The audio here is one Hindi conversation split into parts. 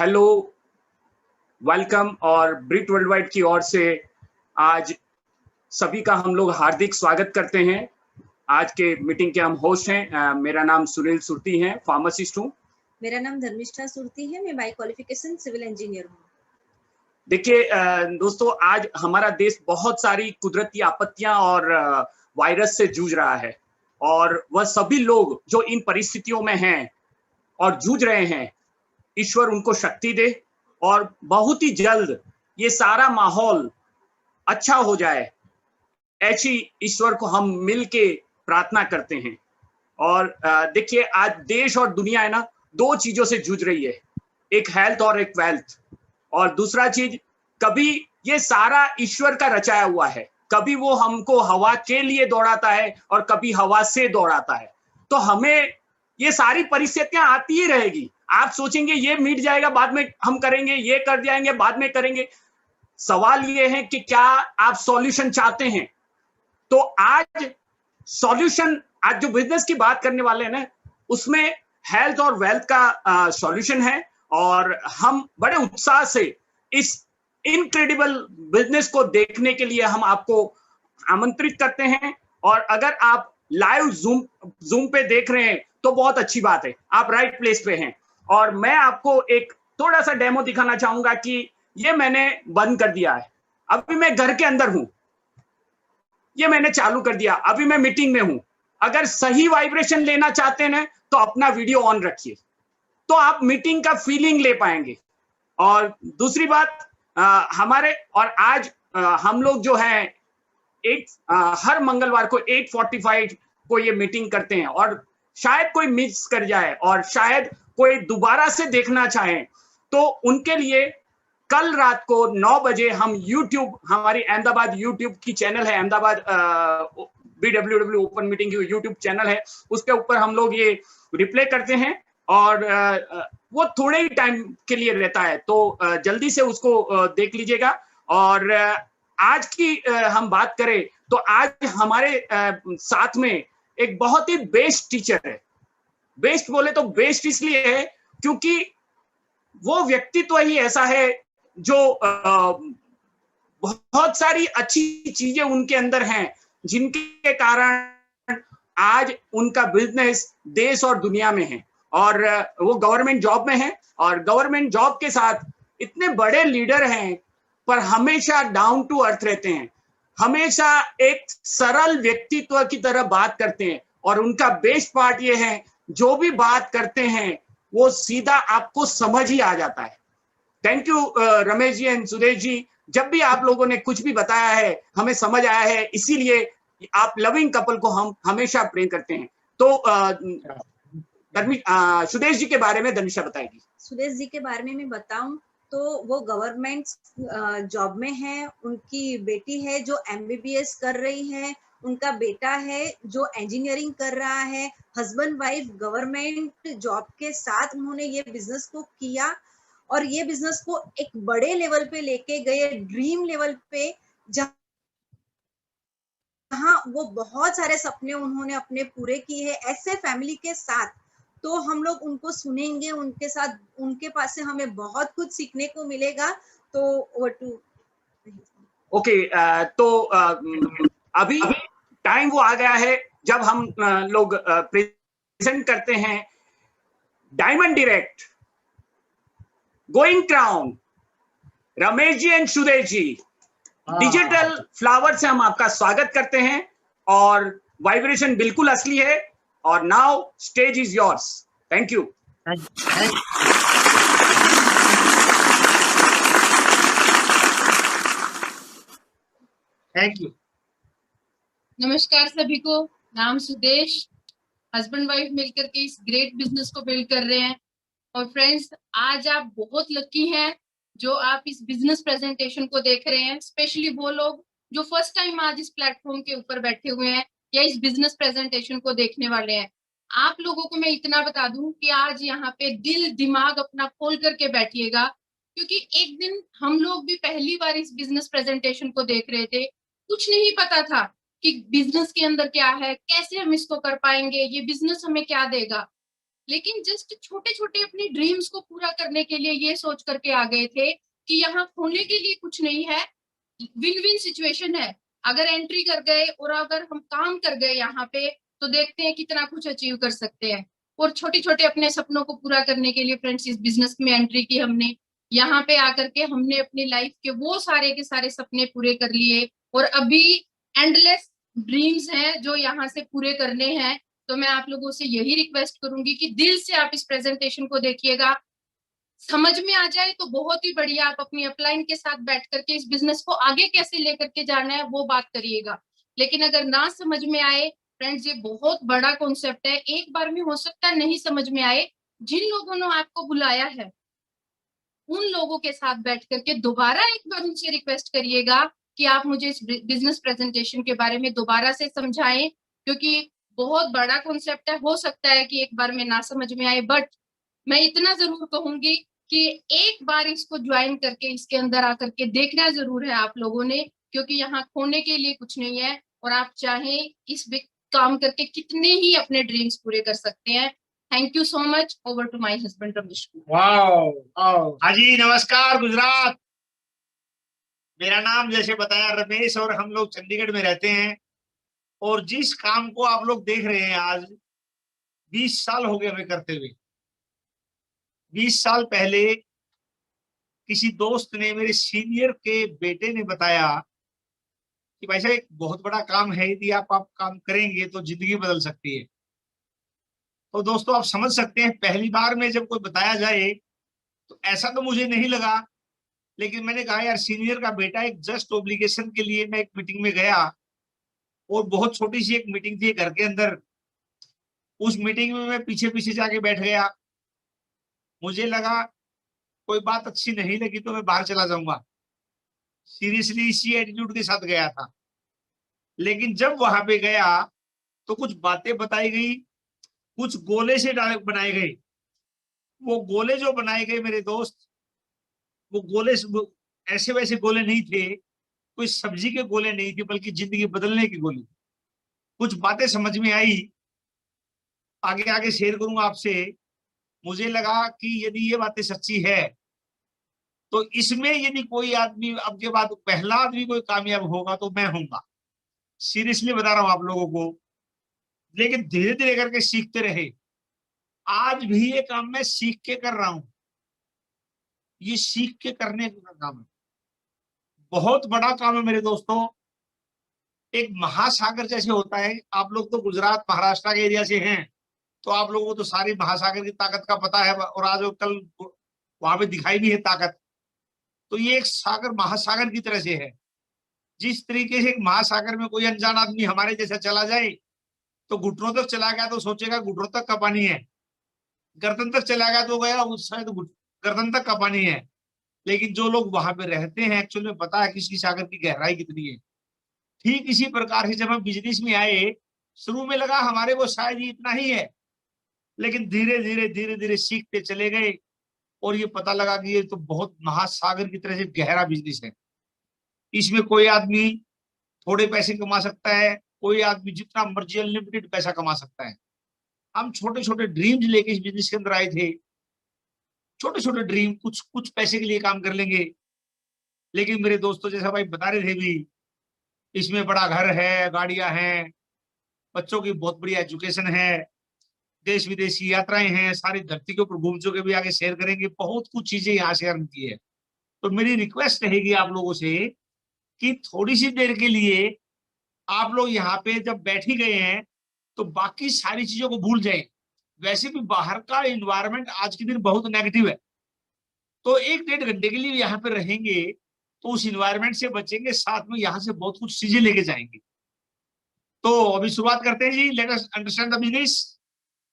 हेलो, वेलकम और ब्रिट वर्ल्ड वाइड की ओर से आज सभी का हम लोग हार्दिक स्वागत करते हैं। आज के मीटिंग के हम होस्ट हैं। मेरा नाम सुनील सुरती है, फार्मासिस्ट हूँ। मेरा नाम धर्मिष्ठा सुरती है, मैं बाय क्वालिफिकेशन सिविल इंजीनियर हूँ। देखिए दोस्तों, आज हमारा देश बहुत सारी कुदरती आपत्तियां और वायरस से जूझ रहा है और वह सभी लोग जो इन परिस्थितियों में हैं और जूझ रहे हैं, ईश्वर उनको शक्ति दे और बहुत ही जल्द ये सारा माहौल अच्छा हो जाए, ऐसी ईश्वर को हम मिल के प्रार्थना करते हैं। और देखिए, आज देश और दुनिया है ना, दो चीजों से जूझ रही है, एक हेल्थ और एक वेल्थ। और दूसरा चीज, कभी ये सारा ईश्वर का रचाया हुआ है, कभी वो हमको हवा के लिए दौड़ाता है और कभी हवा से दौड़ाता है। तो हमें ये सारी परिस्थितियां आती ही रहेगी। आप सोचेंगे ये मिट जाएगा, बाद में हम करेंगे, ये कर जाएंगे, बाद में करेंगे। सवाल ये है कि क्या आप सॉल्यूशन चाहते हैं? तो आज सॉल्यूशन, आज जो बिजनेस की बात करने वाले हैं ना, उसमें हेल्थ और वेल्थ का सॉल्यूशन है और हम बड़े उत्साह से इस इनक्रेडिबल बिजनेस को देखने के लिए हम आपको आमंत्रित करते हैं। और अगर आप लाइव जूम पे देख रहे हैं तो बहुत अच्छी बात है, आप राइट प्लेस पे हैं। और मैं आपको एक थोड़ा सा डेमो दिखाना चाहूंगा कि ये मैंने बंद कर दिया है, अभी मैं घर के अंदर हूं, ये मैंने चालू कर दिया, अभी मैं मीटिंग में हूं। अगर सही वाइब्रेशन लेना चाहते हैं तो अपना वीडियो ऑन रखिए, तो आप मीटिंग का फीलिंग ले पाएंगे। और दूसरी बात, हमारे और आज हम लोग जो है हर मंगलवार को 8:45 को ये मीटिंग करते हैं। और शायद कोई मिस कर जाए और शायद कोई दोबारा से देखना चाहे तो उनके लिए कल रात को 9 बजे हम यूट्यूब, हमारी अहमदाबाद यूट्यूब की चैनल है, अहमदाबाद BWW ओपन मीटिंग की यूट्यूब चैनल है, उसके ऊपर हम लोग ये रिप्ले करते हैं और वो थोड़े ही टाइम के लिए रहता है, तो जल्दी से उसको देख लीजिएगा। और आज की हम बात करें तो आज हमारे साथ में एक बहुत ही बेस्ट टीचर है। बेस्ट बोले तो बेस्ट इसलिए है क्योंकि वो व्यक्तित्व ही ऐसा है जो बहुत सारी अच्छी चीजें उनके अंदर हैं, जिनके कारण आज उनका बिजनेस देश और दुनिया में है। और वो गवर्नमेंट जॉब में है और गवर्नमेंट जॉब के साथ इतने बड़े लीडर हैं, पर हमेशा डाउन टू अर्थ रहते हैं, हमेशा एक सरल व्यक्तित्व की तरह बात करते हैं। और उनका बेस्ट पार्ट ये है, जो भी बात करते हैं वो सीधा आपको समझ ही आ जाता है। Thank you Ramesh ji and Sudesh ji, जब भी आप लोगों ने कुछ भी बताया है हमें समझ आया है, इसीलिए आप लविंग कपल को हम हमेशा प्रेम करते हैं। तो सुदेश जी के बारे में धनिषा बताएगी। सुदेश जी के बारे में मैं बताऊं तो वो गवर्नमेंट जॉब में है, उनकी बेटी है जो MBBS कर रही है, उनका बेटा है जो इंजीनियरिंग कर रहा है। हस्बैंड वाइफ गवर्नमेंट जॉब के साथ उन्होंने ये बिजनेस को किया और ये बिजनेस को एक बड़े लेवल पे लेके गए, ड्रीम लेवल पे, जहाँ वो बहुत सारे सपने उन्होंने अपने पूरे किए हैं ऐसे फैमिली के साथ। तो हम लोग उनको सुनेंगे, उनके साथ, उनके पास से हमें बहुत कुछ सीखने को मिलेगा। तो ओके, तो अभी टाइम वो आ गया है जब हम लोग प्रेजेंट करते हैं diamond direct going crown Ramesh ji and Sudesh ji. Digital flower से हम आपका स्वागत करते हैं और वाइब्रेशन बिल्कुल असली है। और now stage is yours. Thank you. Thank you. नमस्कार सभी को। नाम सुदेश, हस्बैंड वाइफ मिलकर के इस ग्रेट बिजनेस को बिल्ड कर रहे हैं। और फ्रेंड्स, आज आप बहुत लकी हैं जो आप इस बिजनेस प्रेजेंटेशन को देख रहे हैं, स्पेशली वो लोग जो फर्स्ट टाइम आज इस प्लेटफॉर्म के ऊपर बैठे हुए हैं या इस बिजनेस प्रेजेंटेशन को देखने वाले हैं। आप लोगों को मैं इतना बता दूं कि आज यहाँ पे दिल दिमाग अपना खोल करके बैठिएगा, क्योंकि एक दिन हम लोग भी पहली बार इस बिजनेस प्रेजेंटेशन को देख रहे थे। कुछ नहीं पता था कि बिजनेस के अंदर क्या है, कैसे हम इसको कर पाएंगे, ये बिजनेस हमें क्या देगा। लेकिन जस्ट छोटे छोटे अपने ड्रीम्स को पूरा करने के लिए ये सोच करके आ गए थे कि यहाँ खोने के लिए कुछ नहीं है, विन विन सिचुएशन है। अगर एंट्री कर गए और अगर हम काम कर गए यहाँ पे, तो देखते हैं कितना कुछ अचीव कर सकते हैं। और छोटे छोटे अपने सपनों को पूरा करने के लिए फ्रेंड्स इस बिजनेस में एंट्री की हमने। यहाँ पे आकर के हमने अपनी लाइफ के वो सारे के सारे सपने पूरे कर लिए, और अभी एंडलेस ड्रीम्स हैं जो यहाँ से पूरे करने हैं। तो मैं आप लोगों से यही रिक्वेस्ट करूंगी कि दिल से आप इस प्रेजेंटेशन को देखिएगा, समझ में आ जाए तो बहुत ही बढ़िया। आप अपनी अपलाइन के साथ बैठ करके इस बिजनेस को आगे कैसे लेकर के जाना है वो बात करिएगा। लेकिन अगर ना समझ में आए फ्रेंड्स, ये बहुत बड़ा कॉन्सेप्ट है, एक बार में हो सकता है नहीं समझ में आए। जिन लोगों ने आपको बुलाया है उन लोगों के साथ बैठ करके दोबारा एक बार उनसे रिक्वेस्ट करिएगा कि आप मुझे इस बिजनेस प्रेजेंटेशन के बारे में दोबारा से समझाएं, क्योंकि बहुत बड़ा कॉन्सेप्ट है। हो सकता है कि एक बार में ना समझ में आए, बट मैं इतना जरूर कहूंगी कि एक बार इसको ज्वाइन करके इसके अंदर आकर के देखना जरूर है आप लोगों ने, क्योंकि यहाँ खोने के लिए कुछ नहीं है। और आप चाहें इस काम करके कितने ही अपने ड्रीम्स पूरे कर सकते हैं। Thank you so much. Over to my husband Ramesh. Wow, हाँ जी, नमस्कार गुजरात। मेरा नाम जैसे बताया रमेश, और हम लोग चंडीगढ़ में रहते हैं। और जिस काम को आप लोग देख रहे हैं आज 20 साल हो गए हमें करते हुए। 20 साल पहले किसी दोस्त ने, मेरे सीनियर के बेटे ने बताया कि भाई साहब एक बहुत बड़ा काम है, यदि आप काम करेंगे तो जिंदगी बदल सकती है। तो दोस्तों आप समझ सकते हैं, पहली बार में जब कोई बताया जाए तो ऐसा तो मुझे नहीं लगा। लेकिन मैंने कहा यार, सीनियर का बेटा, एक जस्ट ऑब्लिगेशन के लिए मैं एक मीटिंग में गया, और बहुत छोटी सी एक मीटिंग थी घर के अंदर। उस मीटिंग में मैं पीछे पीछे जाके बैठ गया। मुझे लगा कोई बात अच्छी नहीं लगी तो मैं बाहर चला जाऊंगा, सीरियसली इसी एटीट्यूड के साथ गया था। लेकिन जब वहां पे गया तो कुछ बातें बताई गई, कुछ गोले से बनाए गए। वो गोले जो बनाए गए मेरे दोस्त, वो गोले ऐसे वैसे गोले नहीं थे, कोई सब्जी के गोले नहीं थे, बल्कि जिंदगी बदलने की गोली। कुछ बातें समझ में आई, आगे आगे शेयर करूंगा आपसे। मुझे लगा कि यदि ये बातें सच्ची है तो इसमें यदि कोई आदमी अब के बाद पहला आदमी कोई कामयाब होगा तो मैं होऊंगा। सीरियसली बता रहा हूं आप लोगों को। लेकिन धीरे धीरे करके सीखते रहे। आज भी ये काम मैं सीख के कर रहा हूं, ये सीख के करने का काम है, बहुत बड़ा काम है मेरे दोस्तों। एक महासागर जैसे होता है, आप लोग तो गुजरात महाराष्ट्र के एरिया से हैं, तो आप लोगों को तो सारी महासागर की ताकत का पता है, और आज और कल वहां पे दिखाई भी है ताकत। तो ये एक सागर महासागर की तरह से है। जिस तरीके से एक महासागर में कोई अनजान आदमी हमारे जैसा चला जाए तो घुटनों तक चला गया तो सोचेगा घुटनों तक का पानी है, गर्दन तक चला गया तो गया उस शायद गर्दन तक का पानी है। लेकिन जो लोग वहां पे रहते हैं एक्चुअल में पता है किसकी सागर की गहराई कितनी है। ठीक इसी प्रकार से जब हम बिजनेस में आए, शुरू में लगा हमारे को शायद ये इतना ही है, लेकिन धीरे धीरे सीखते चले गए, और ये पता लगा कि ये तो बहुत महासागर की तरह से गहरा बिजनेस है। इसमें कोई आदमी थोड़े पैसे कमा सकता है, कोई आदमी जितना मर्जी अनलिमिटेड पैसा कमा सकता है। हम छोटे छोटे ड्रीम्स लेके इस बिजनेस के अंदर आए थे। छोटे छोटे ड्रीम, कुछ कुछ पैसे के लिए काम कर लेंगे। लेकिन मेरे दोस्तों जैसा भाई बता रहे थे भी, इसमें बड़ा घर है, गाड़ियां हैं, बच्चों की बहुत बढ़िया एजुकेशन है, देश विदेश की यात्राएं हैं, सारी धरती के ऊपर घूम चुके भी आगे शेयर करेंगे, बहुत कुछ चीजें यहाँ शेयर की है। तो मेरी रिक्वेस्ट रहेगी आप लोगों से कि थोड़ी सी देर के लिए आप लोग यहाँ पे जब बैठ ही गए हैं तो बाकी सारी चीजों को भूल जाएं। वैसे भी बाहर का इन्वायरमेंट आज के दिन बहुत नेगेटिव है, तो 1-1.5 घंटे के लिए यहाँ पे रहेंगे तो उस इन्वायरमेंट से बचेंगे, साथ में यहाँ से बहुत कुछ चीजें लेके जाएंगे। तो अभी शुरुआत करते हैं जी। Let us understand the business.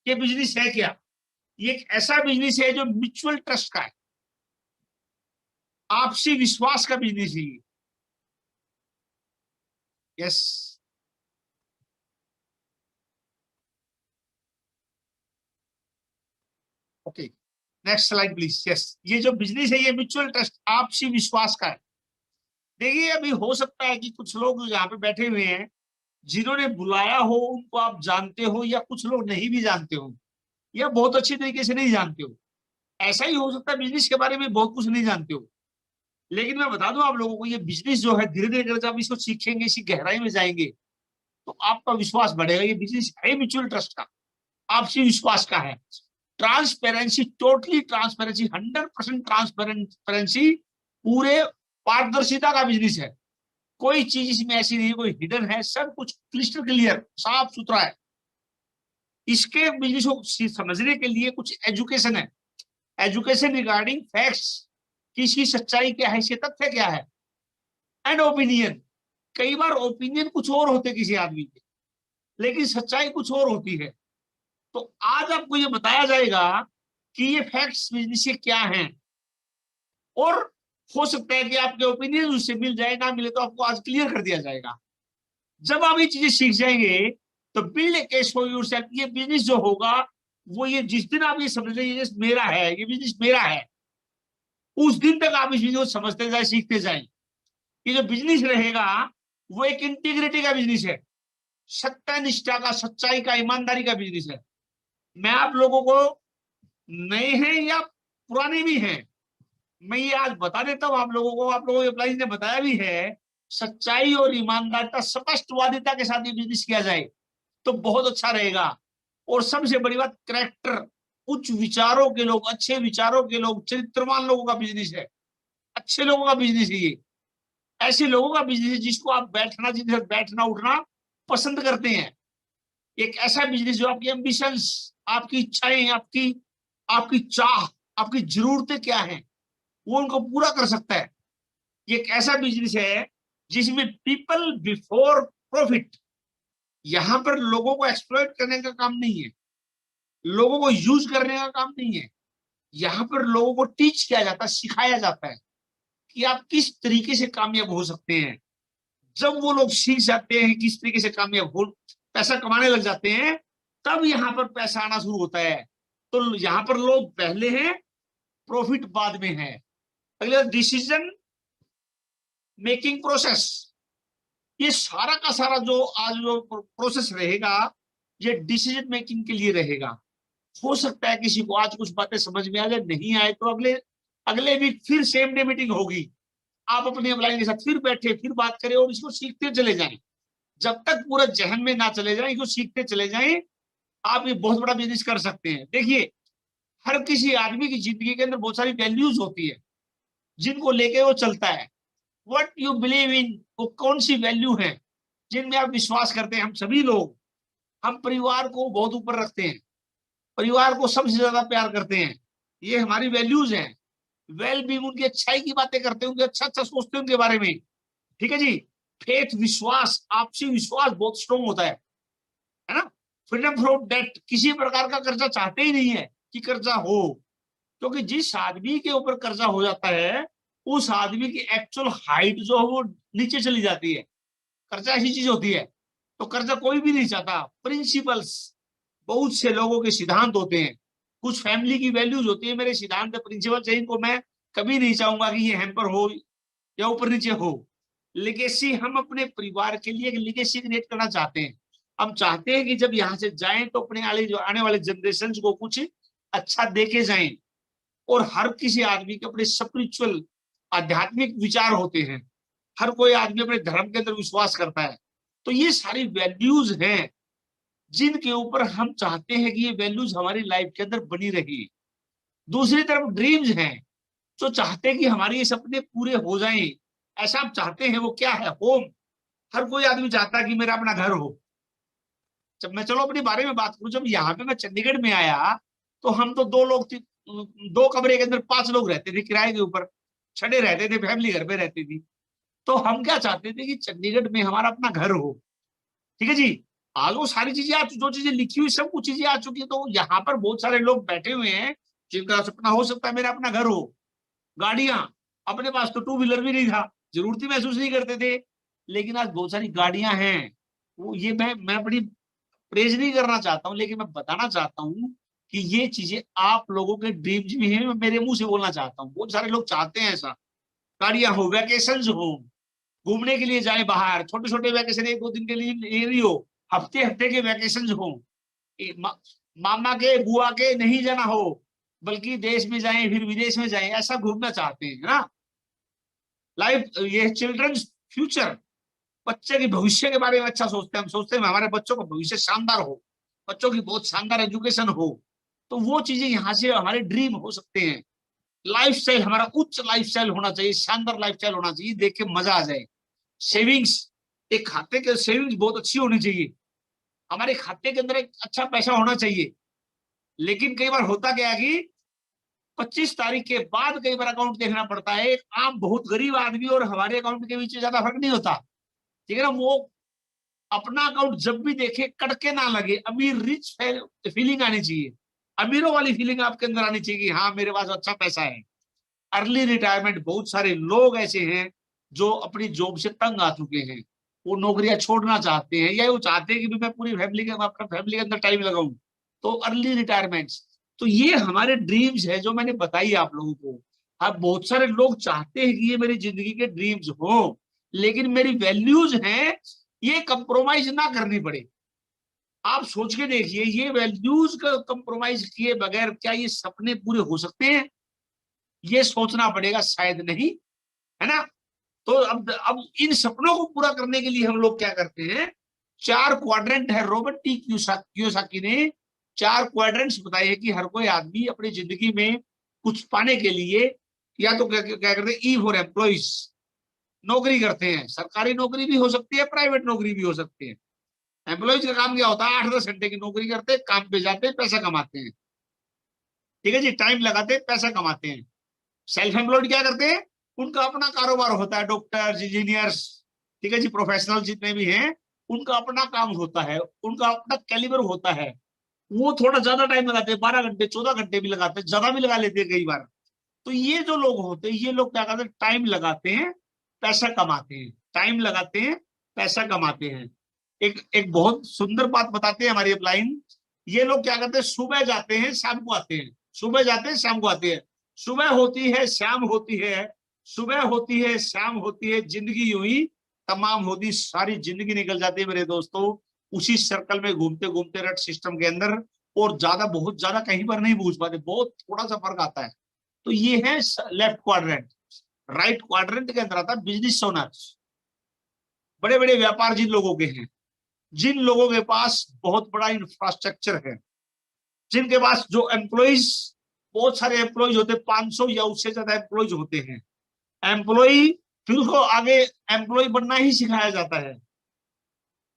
ये बिजनेस है क्या? ये एक ऐसा बिजनेस है जो म्यूचुअल ट्रस्ट का है, आपसी विश्वास का बिजनेस है। Yes, okay, next slide please. Yes, ये जो बिजनेस है ये म्यूचुअल ट्रस्ट, आपसी विश्वास का है। देखिए अभी हो सकता है कि कुछ लोग यहाँ पे बैठे हुए हैं जिन्होंने बुलाया हो उनको आप जानते हो, या कुछ लोग नहीं भी जानते हो। या बहुत अच्छी तरीके से नहीं जानते हो। ऐसा ही हो सकता है बिजनेस के बारे में बहुत कुछ नहीं जानते हो। लेकिन मैं बता दूं आप लोगों को, ये बिजनेस जो है धीरे धीरे अगर जब इसको सीखेंगे, इसी गहराई में जाएंगे, तो आपका विश्वास बढ़ेगा। ये बिजनेस है म्यूचुअल ट्रस्ट का, आपसी विश्वास का है। ट्रांसपेरेंसी, टोटली ट्रांसपेरेंसी, 100% ट्रांसपेरेंसी, पूरे पारदर्शिता का बिजनेस है। कोई चीज इसमें ऐसी नहीं है, कोई हिडन है, सब कुछ क्रिस्टल क्लियर, साफ सुथरा है। इसके बिजनेस को समझने के लिए कुछ एजुकेशन है, एजुकेशन रिगार्डिंग फैक्ट्स, कि इसकी सच्चाई क्या है, इसके तथ्य क्या है। एंड ओपिनियन, कई बार ओपिनियन कुछ और होते किसी आदमी के, लेकिन सच्चाई कुछ और होती है। तो आज आपको ये बताया जाएगा कि ये फैक्ट्स बिजनेस के क्या हैं, और हो सकता है कि आपके ओपिनियन उससे मिल जाए, ना मिले तो आपको आज क्लियर कर दिया जाएगा। जब आप ये चीजें सीख जाएंगे तो build a case for yourself. ये बिजनेस जो होगा वो, ये जिस दिन आप ये समझ लेंगे ये मेरा है, ये बिजनेस मेरा है, उस दिन तक आप इस बिजनेस को समझते जाए, सीखते जाए। ये जो बिजनेस रहेगा वो एक इंटीग्रिटी का बिजनेस है, सत्य निष्ठा का, सच्चाई का, ईमानदारी का बिजनेस है। मैं आप लोगों को, नए हैं या पुराने भी हैं, मैं ये आज बता देता हूं आप लोगों को, आप लोगों को एप्लाइज ने बताया भी है, सच्चाई और ईमानदारिता, स्पष्टवादिता के साथ ये बिजनेस किया जाए तो बहुत अच्छा रहेगा। और सबसे बड़ी बात, कैरेक्टर, उच्च विचारों के लोग, अच्छे विचारों के लोग, चरित्रवान लोगों का बिजनेस है, अच्छे लोगों का बिजनेस है ये। ऐसे लोगों का बिजनेस है जिसको आप जिनसे बैठना उठना पसंद करते हैं। एक ऐसा बिजनेस जो आपकी एम्बिशंस, आपकी इच्छाएं, आपकी चाह, आपकी जरूरतें क्या हैं, वो उनको पूरा कर सकता है। ये एक ऐसा बिजनेस है जिसमें पीपल बिफोर प्रॉफिट, यहां पर लोगों को एक्सप्लॉइट करने का काम नहीं है, लोगों को यूज करने का काम नहीं है। यहां पर लोगों को टीच किया जाता है, सिखाया जाता है कि आप किस तरीके से कामयाब हो सकते हैं। जब वो लोग सीख जाते हैं किस तरीके से कामयाब हो, पैसा कमाने लग जाते हैं, तब यहाँ पर पैसा आना शुरू होता है। तो यहाँ पर लोग पहले हैं, प्रॉफिट बाद में है। अगले डिसीजन मेकिंग प्रोसेस, ये सारा का सारा जो आज जो प्रोसेस रहेगा, ये डिसीजन मेकिंग के लिए रहेगा। हो सकता है किसी को आज कुछ बातें समझ में आ जाए, नहीं आए तो अगले वीक फिर सेम डे मीटिंग होगी, आप अपने एम्प्लॉय के साथ फिर बैठे, फिर बात करें और इसको सीखते चले जाएं। जब तक पूरा जहन में ना चले जाए, इसको सीखते चले जाएं, आप ये बहुत बड़ा बिजनेस कर सकते हैं। देखिए, हर किसी आदमी की जिंदगी के अंदर बहुत सारी वैल्यूज होती है जिनको लेके वो चलता है। व्हाट यू बिलीव इन, वो कौन सी वैल्यू है जिनमें आप विश्वास करते हैं। हम सभी लोग, हम परिवार को बहुत ऊपर रखते हैं, परिवार को सबसे ज्यादा प्यार करते हैं, ये हमारी वैल्यूज हैं। वेल बीइंग, उनकी अच्छाई की बातें करते हैं, उनके अच्छा सोचते हैं उनके बारे में, ठीक है जी। फेथ, विश्वास, आपसी विश्वास बहुत स्ट्रॉन्ग होता है ना। फ्रीडम फ्रॉम डेट, किसी प्रकार का कर्जा चाहते ही नहीं है कि कर्जा हो, क्योंकि जिस आदमी के ऊपर कर्जा हो जाता है उस आदमी की एक्चुअल हाइट जो है वो नीचे चली जाती है। कर्जा ऐसी चीज होती है, तो कर्जा कोई भी नहीं चाहता। प्रिंसिपल्स, बहुत से लोगों के सिद्धांत होते हैं, कुछ फैमिली की वैल्यूज होती है, मेरे सिद्धांत प्रिंसिपल चाहिए, इनको मैं कभी नहीं चाहूंगा कि ये हैम्पर हो या ऊपर नीचे हो। लिगेसी, हम अपने परिवार के लिए एक लिगेसी क्रिएट करना चाहते हैं। हम चाहते हैं कि जब यहाँ से जाएं तो अपने आने वाले जनरेशन को कुछ अच्छा देके जाएं। और हर किसी आदमी के अपने स्पिरिचुअल, आध्यात्मिक विचार होते हैं, हर कोई आदमी अपने धर्म के अंदर विश्वास करता है। तो ये सारी वैल्यूज हैं जिनके ऊपर हम चाहते हैं कि ये वैल्यूज हमारी लाइफ के अंदर बनी रही। दूसरी तरफ ड्रीम्स हैं, जो चाहते हैं कि हमारे ये सपने पूरे हो जाएं। ऐसा आप चाहते हैं, वो क्या है? होम। हर कोई आदमी चाहता है कि मेरा अपना घर हो। जब मैं, चलो अपने बारे में बात करूं, जब यहाँ पे मैं चंडीगढ़ में आया तो हम तो 2 लोग थे, 2 कमरे के अंदर 5 लोग रहते थे, किराए के ऊपर छड़े रहते थे, फैमिली घर पे रहती थी। तो हम क्या चाहते थे कि चंडीगढ़ में हमारा अपना घर हो, ठीक है जी। आज वो सारी चीजें, जो चीजें लिखी हुई सब कुछ चीजें आ चुकी है। तो यहाँ पर बहुत सारे लोग बैठे हुए हैं जिनका सपना हो सकता है मेरा अपना घर हो। गाड़ियां, अपने पास तो 2 व्हीलर भी नहीं था, जरूरत ही महसूस नहीं करते थे, लेकिन आज बहुत सारी गाड़ियां हैं। वो ये मैं बड़ी प्रेज नहीं करना चाहता हूँ, लेकिन मैं बताना चाहता हूँ कि ये चीजें आप लोगों के ड्रीम्स भी हैं। मैं मेरे मुंह से बोलना चाहता हूँ, बहुत सारे लोग चाहते हैं ऐसा, गाड़ियां हो, वैकेशन हो, घूमने के लिए जाए बाहर, छोटे छोटे वैकेशन, 1-2 दिन के लिए ये नहीं हो, हफ्ते हफ्ते के वैकेशन हो, मामा के बुआ के नहीं जाना हो, बल्कि देश में जाएं फिर विदेश में जाएं, ऐसा घूमना चाहते हैं, है ना। लाइफ, ये चिल्ड्रंस फ्यूचर, बच्चे के भविष्य के बारे में अच्छा सोचते हैं। हम सोचते हैं हमारे बच्चों का भविष्य शानदार हो, बच्चों की बहुत शानदार एजुकेशन हो, तो वो चीजें यहाँ से हमारे ड्रीम हो सकते हैं। लाइफस्टाइल हमारा उच्च लाइफस्टाइल होना चाहिए, शानदार लाइफस्टाइल होना चाहिए, देख के मजा आ जाए। सेविंग्स, एक खाते के सेविंग्स बहुत अच्छी होनी चाहिए, हमारे खाते के अंदर एक अच्छा पैसा होना चाहिए। लेकिन कई बार होता क्या है कि 25 तारीख के बाद कई बार अकाउंट देखना पड़ता है। एक आम बहुत गरीब आदमी और हमारे अकाउंट के बीच ज्यादा फर्क नहीं होता, ठीक है ना। वो अपना अकाउंट जब भी देखे कट के ना लगे, अमीर रिच फीलिंग आनी चाहिए, अमीरों वाली फीलिंग आपके अंदर आनी चाहिए कि हाँ मेरे पास अच्छा पैसा है। अर्ली रिटायरमेंट, बहुत सारे लोग ऐसे हैं जो अपनी जॉब से तंग आ चुके हैं, वो नौकरियां छोड़ना चाहते हैं, या वो चाहते हैं कि मैं पूरी फैमिली के अपना फैमिली के अंदर टाइम लगाऊं, तो अर्ली रिटायरमेंट। तो ये हमारे ड्रीम्स है जो मैंने बताई आप लोगों को। अब बहुत सारे लोग चाहते हैं कि ये मेरी जिंदगी के ड्रीम्स हो, लेकिन मेरी वैल्यूज हैं, ये कंप्रोमाइज ना करनी पड़े। आप सोच के देखिए, ये वैल्यूज का कंप्रोमाइज किए बगैर क्या ये सपने पूरे हो सकते हैं? ये सोचना पड़ेगा, शायद नहीं, है ना। तो अब इन सपनों को पूरा करने के लिए हम लोग क्या करते हैं, 4 क्वाड्रेंट है। रॉबर्ट टी कियोसाकी ने 4 क्वाड्रेंट्स बताए हैं कि हर कोई आदमी अपनी जिंदगी में कुछ पाने के लिए या तो क्या करते हैं, ई फॉर एम्प्लॉइज, नौकरी करते हैं। सरकारी नौकरी भी हो सकती है, प्राइवेट नौकरी भी हो सकती है। एम्प्लॉइज का काम क्या होता है, 8-10 घंटे की नौकरी करते हैं, काम पे जाते हैं, पैसा कमाते हैं, ठीक है जी, टाइम लगाते हैं, पैसा कमाते हैं। सेल्फ एम्प्लॉयड क्या करते हैं, उनका अपना कारोबार होता है, डॉक्टर्स, इंजीनियर्स, ठीक है जी, प्रोफेशनल जितने भी हैं, उनका अपना काम होता है, उनका अपना कैलिबर होता है। वो थोड़ा ज्यादा टाइम लगाते हैं, 12 घंटे 14 घंटे भी लगाते हैं, ज्यादा भी लगा लेते हैं कई बार। तो ये जो लोग होते हैं, ये लोग क्या करते हैं, टाइम लगाते हैं, पैसा कमाते हैं, टाइम लगाते हैं, पैसा कमाते हैं। एक बहुत सुंदर बात बताते हैं हमारी अपलाइन, ये लोग क्या करते हैं, सुबह जाते हैं शाम को आते हैं, सुबह जाते हैं शाम को आते हैं, सुबह होती है शाम होती है, सुबह होती है शाम होती है, जिंदगी यूं ही तमाम होती, सारी जिंदगी निकल जाती है मेरे दोस्तों उसी सर्कल में घूमते घूमते रट सिस्टम के अंदर। और ज्यादा, बहुत ज्यादा कहीं पर नहीं पूछ पाते, बहुत थोड़ा सा फर्क आता है। तो ये है लेफ्ट क्वाड्रेंट। राइट क्वाड्रेंट के अंदर आता है बिजनेस ओनर्स, बड़े बड़े व्यापार जिन लोगों के हैं, जिन लोगों के पास बहुत बड़ा इंफ्रास्ट्रक्चर है, जिनके पास जो एम्प्लॉइज, बहुत सारे एम्प्लॉइज होते हैं, 500 या उससे ज्यादा एम्प्लॉइज होते हैं। एम्प्लॉय, फिर उसको आगे एम्प्लॉय बनना ही सिखाया जाता है।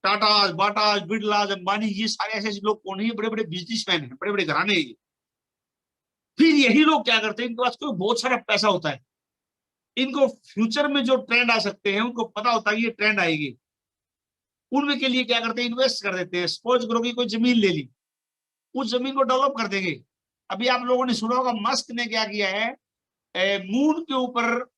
टाटा, बाटा, बिरला, अंबानी, ये सारे ऐसे लोग कौन है, बड़े बड़े बिजनेसमैन हैं, बड़े बड़े घराने हैं। फिर यही लोग क्या करते हैं, इनके पास कोई बहुत सारा पैसा होता है, इनको फ्यूचर में जो ट्रेंड आ सकते हैं उनको पता होता है ये ट्रेंड आएगी, उनके के लिए क्या करते हैं, इन्वेस्ट कर देते हैं। सपोज करो कि कोई जमीन ले ली, उस जमीन को डेवलप कर देंगे। अभी आप लोगों ने सुना होगा मस्क ने क्या किया है, मून के ऊपर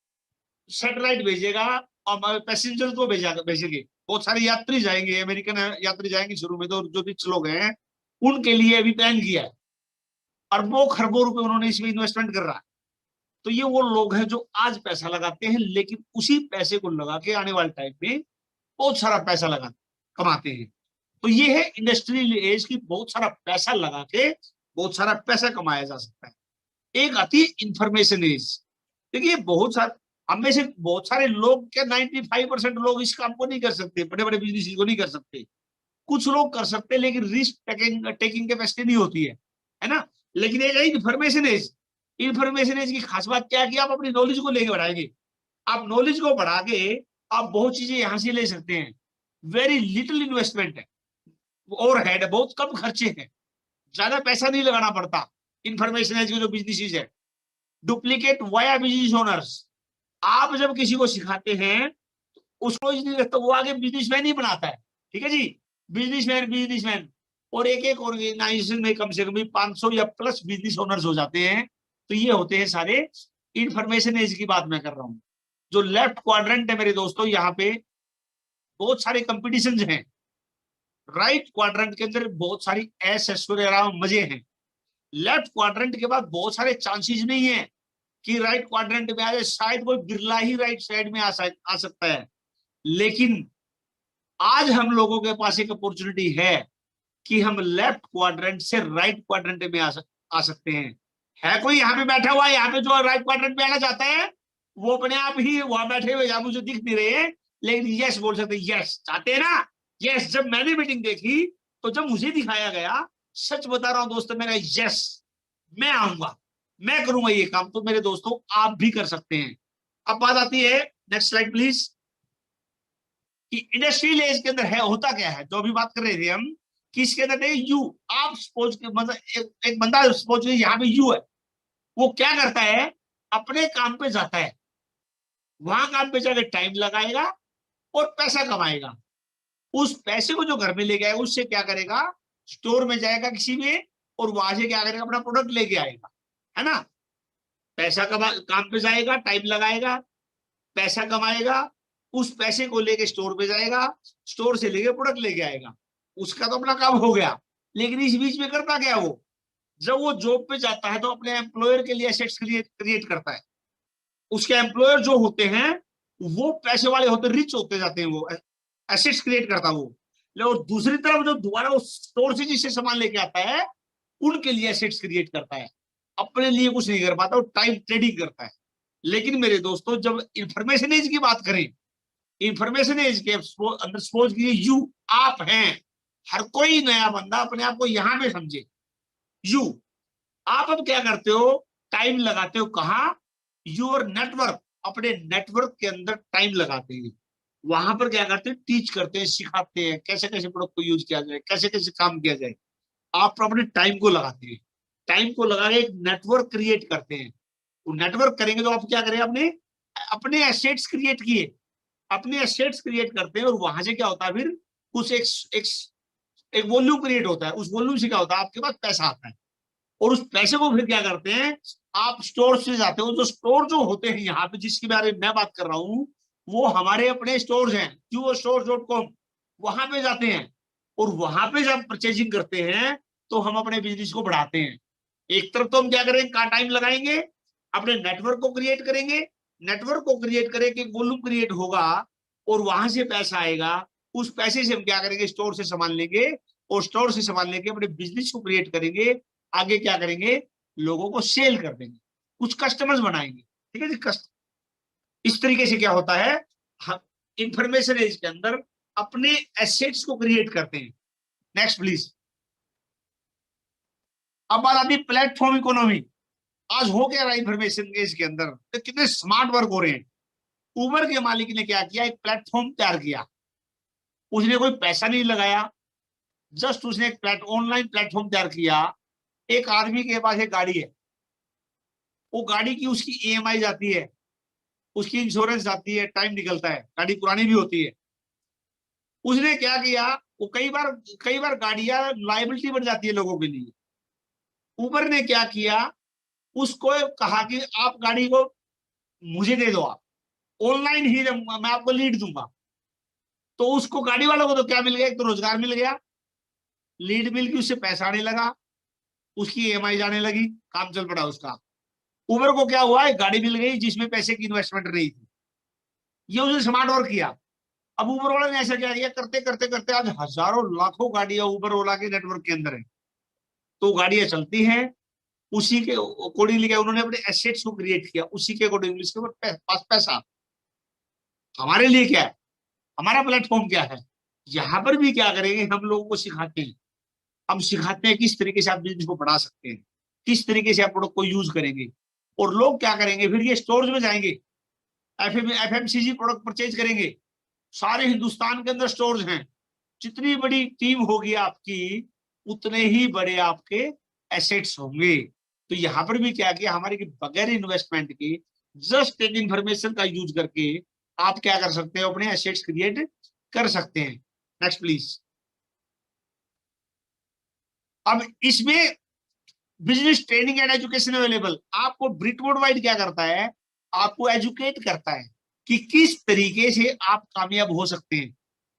सैटेलाइट भेजेगा और पैसेंजर को भेजेंगे, बहुत सारे यात्री जाएंगे, अमेरिकन यात्री जाएंगे शुरू में, तो जो रिच लोग हैं उनके लिए अभी प्लान किया है, अरबों खरबों रुपए उन्होंने इसमें इन्वेस्टमेंट कर रहा है। तो ये वो लोग हैं जो आज पैसा लगाते हैं, लेकिन उसी पैसे को लगा के आने वाले टाइम में बहुत सारा पैसा लगा कमाते हैं। तो ये है इंडस्ट्रियल एज की, बहुत सारा पैसा लगा के बहुत सारा पैसा कमाया जा सकता है। एक आती है इंफॉर्मेशन एज। देखिए बहुत सारे, हम में से बहुत सारे लोग, क्या 95% लोग इस काम को नहीं कर सकते, बड़े बड़े बिजनेस को नहीं कर सकते। कुछ लोग कर सकते हैं, लेकिन रिस्क टेकिंग कैपेसिटी नहीं होती है ना। लेकिन एक इंफॉर्मेशन एज, इंफॉर्मेशन एज की खास बात क्या है कि आप अपनी नॉलेज को लेके बढ़ाएंगे। आप नॉलेज को बढ़ा के आप बहुत चीजें यहां से ले सकते हैं। वेरी लिटिल इन्वेस्टमेंट है, ओवरहेड है, बहुत कम खर्चे हैं, ज्यादा पैसा नहीं लगाना पड़ता। इंफॉर्मेशन एज की जो बिजनेस है, डुप्लीकेट वाया बिजनेस ओनर्स, आप जब किसी को सिखाते हैं तो उसको नहीं रखता, वो आगे बिजनेसमैन ही बनाता है, ठीक है जी, बिजनेसमैन। और एक ऑर्गेनाइजेशन में कम से कम 500 या प्लस बिजनेस ओनर्स हो जाते हैं। तो ये होते हैं सारे इंफॉर्मेशन एज की बात मैं कर रहा हूँ। जो लेफ्ट क्वाड्रेंट है मेरे दोस्तों, यहाँ पे बहुत सारे कंपटीशन हैं। राइट क्वाड्रेंट के अंदर बहुत सारी ऐश्वर्य मजे हैं। लेफ्ट क्वाड्रेंट के बाद बहुत सारे चांसेस नहीं है कि राइट क्वाड्रेंट में आ जाए, शायद कोई बिरला ही राइट साइड में आ सकता है। लेकिन आज हम लोगों के पास एक अपॉर्चुनिटी है कि हम लेफ्ट क्वाड्रेंट से राइट क्वाड्रेंट में आ सकते हैं। है कोई यहाँ पे बैठा हुआ है यहाँ पे जो राइट क्वाड्रेंट में आना चाहता है? वो अपने आप ही वहां बैठे हुए यहाँ मुझे दिख नहीं रहे, लेकिन यस बोल सकते हैं। यस चाहते हैं ना? यस। जब मैंने मीटिंग देखी तो जब मुझे दिखाया गया, सच बता रहा हूं दोस्तों, मेरा यस, मैं आऊंगा, मैं करूंगा ये काम, तो मेरे दोस्तों आप भी कर सकते हैं। अब बात आती है, नेक्स्ट स्लाइड प्लीज, कि इंडस्ट्रियल एज के अंदर है होता क्या है, जो अभी बात कर रहे थे हम, कि इसके अंदर यू, आप सपोज के मतलब एक बंदा सपोज यहाँ पे यू है, वो क्या करता है, अपने काम पे जाता है, वहां काम पे जाकर टाइम लगाएगा और पैसा कमाएगा। उस पैसे को जो घर में लेके आएगा उससे क्या करेगा, स्टोर में जाएगा किसी में, और वहां से क्या करेगा, अपना प्रोडक्ट लेके आएगा, है ना? पैसा काम पे जाएगा, टाइम लगाएगा, पैसा कमाएगा, उस पैसे को लेके स्टोर पे जाएगा, स्टोर से लेके प्रोडक्ट लेके आएगा, उसका तो अपना काम हो गया। लेकिन इस बीच में करता क्या वो, जब वो जॉब पे जाता है तो अपने एम्प्लॉयर के लिए एसेट्स क्रिएट करता है। उसके एम्प्लॉयर जो होते हैं वो पैसे वाले होते, रिच होते जाते हैं, वो एसेट्स क्रिएट करता वो। और दूसरी तरफ जो दोबारा उस स्टोर से जिससे सामान लेके आता है उनके लिए एसेट्स क्रिएट करता है, अपने लिए कुछ नहीं कर पाता, वो टाइम ट्रेडिंग करता है। लेकिन मेरे दोस्तों जब इंफॉर्मेशन एज की बात करें, इंफॉर्मेशन एज के अंदर सपोज कीजिए यू आप हैं, हर कोई नया बंदा अपने आप को यहां पे समझे, यू आप अब क्या करते हो, टाइम लगाते हो कहाँ, योर नेटवर्क, अपने नेटवर्क के अंदर टाइम लगाते हैं, वहां पर क्या करते हैं, टीच करते हैं, सिखाते हैं कैसे कैसे प्रोडक्ट को यूज किया जाए, कैसे कैसे काम किया जाए। आप अपने टाइम को लगाते हैं, टाइम को लगा के एक नेटवर्क क्रिएट करते हैं। वो नेटवर्क करेंगे तो आप क्या करें, अपने अपने एसेट्स क्रिएट किए, अपने एसेट्स क्रिएट करते हैं, और वहां से क्या होता है फिर कुछ एक वॉल्यूम क्रिएट होता है, उस वॉल्यूम से क्या होता है, आपके पास पैसा आता है, और उस पैसे को फिर क्या करते हैं, आप स्टोर से जाते हो, जो स्टोर जो होते हैं यहाँ पे जिसके बारे में मैं बात कर रहा हूँ, वो हमारे अपने स्टोर्स हैं, qstores.com, वहां पे जाते हैं, और वहां पे जब परचेजिंग करते हैं तो हम अपने बिजनेस को बढ़ाते हैं। एक तरफ तो हम क्या करेंगे, कहाँ टाइम लगाएंगे, अपने नेटवर्क को क्रिएट करेंगे, नेटवर्क को क्रिएट करेंगे, वॉल्यूम क्रिएट होगा और वहां से पैसा आएगा, उस पैसे से हम क्या करेंगे, स्टोर से सामान लेंगे, और स्टोर से सामान लेके अपने बिजनेस को क्रिएट करेंगे, आगे क्या करेंगे, लोगों को सेल कर देंगे, कुछ कस्टमर्स बनाएंगे, ठीक है जी। इस तरीके से क्या होता है, हम इंफॉर्मेशन एज के अंदर अपने एसेट्स को क्रिएट करते हैं। Next please. अब बात आती है प्लेटफॉर्म इकोनॉमी। आज हो क्या रहा है इंफॉर्मेशन एज के अंदर, तो कितने स्मार्ट वर्क हो रहे हैं। उबर के मालिक ने क्या किया, एक प्लेटफॉर्म तैयार किया, उसने कोई पैसा नहीं लगाया, जस्ट उसने एक ऑनलाइन प्लेटफॉर्म तैयार किया। एक आदमी के पास एक गाड़ी है, वो गाड़ी की उसकी EMI जाती है, उसकी इंश्योरेंस जाती है, टाइम निकलता है, गाड़ी पुरानी भी होती है। उसने क्या किया, वो कई बार गाड़ियां लाइबिलिटी बन जाती है लोगों के लिए। उबर ने क्या किया, उसको कहा कि आप गाड़ी को मुझे दे दो, आप ऑनलाइन ही मैं आपको लीड दूंगा। तो उसको गाड़ी वालों को तो क्या मिल गया, एक तो रोजगार मिल गया, लीड मिल गई, उससे पैसा आने लगा, उसकी EMI जाने लगी, काम चल पड़ा उसका। उबर को क्या हुआ, एक गाड़ी मिल गई जिसमें पैसे की इन्वेस्टमेंट नहीं थी, ये उसने स्मार्ट वर्क किया। अब उबर वाले ने ऐसा क्या किया, करते करते करते आज हजारों लाखों गाड़ियां उबर ओला के नेटवर्क के अंदर है, तो गाड़ियां चलती हैं, उसी के अकॉर्डिंगली उन्होंने अपने एसेट्स को क्रिएट किया, उसी के अकॉर्डिंगली इसके ऊपर पास पैसा। हमारे लिए क्या है, हमारा प्लेटफॉर्म क्या है, यहाँ पर भी क्या करेंगे, हम लोगों को सिखाते हैं, हम सिखाते हैं किस तरीके से आप बिजनेस को बढ़ा सकते हैं, किस तरीके से आप प्रोडक्ट को यूज करेंगे, और लोग क्या करेंगे, फिर ये स्टोर्स में जाएंगे, FMCG प्रोडक्ट परचेज करेंगे। सारे हिंदुस्तान के अंदर स्टोर्स हैं, जितनी बड़ी टीम होगी आपकी उतने ही बड़े आपके एसेट्स होंगे। तो यहाँ पर भी क्या किया हमारे की बगैर इन्वेस्टमेंट के, जस्ट एक इंफॉर्मेशन का यूज करके आप क्या कर सकते हो, अपने एसेट्स क्रिएट कर सकते हैं। Next please. अब इसमें business training and education available, आपको ब्रिटवुड वाइड क्या करता है, आपको एजुकेट करता है कि किस तरीके से आप कामयाब हो सकते हैं,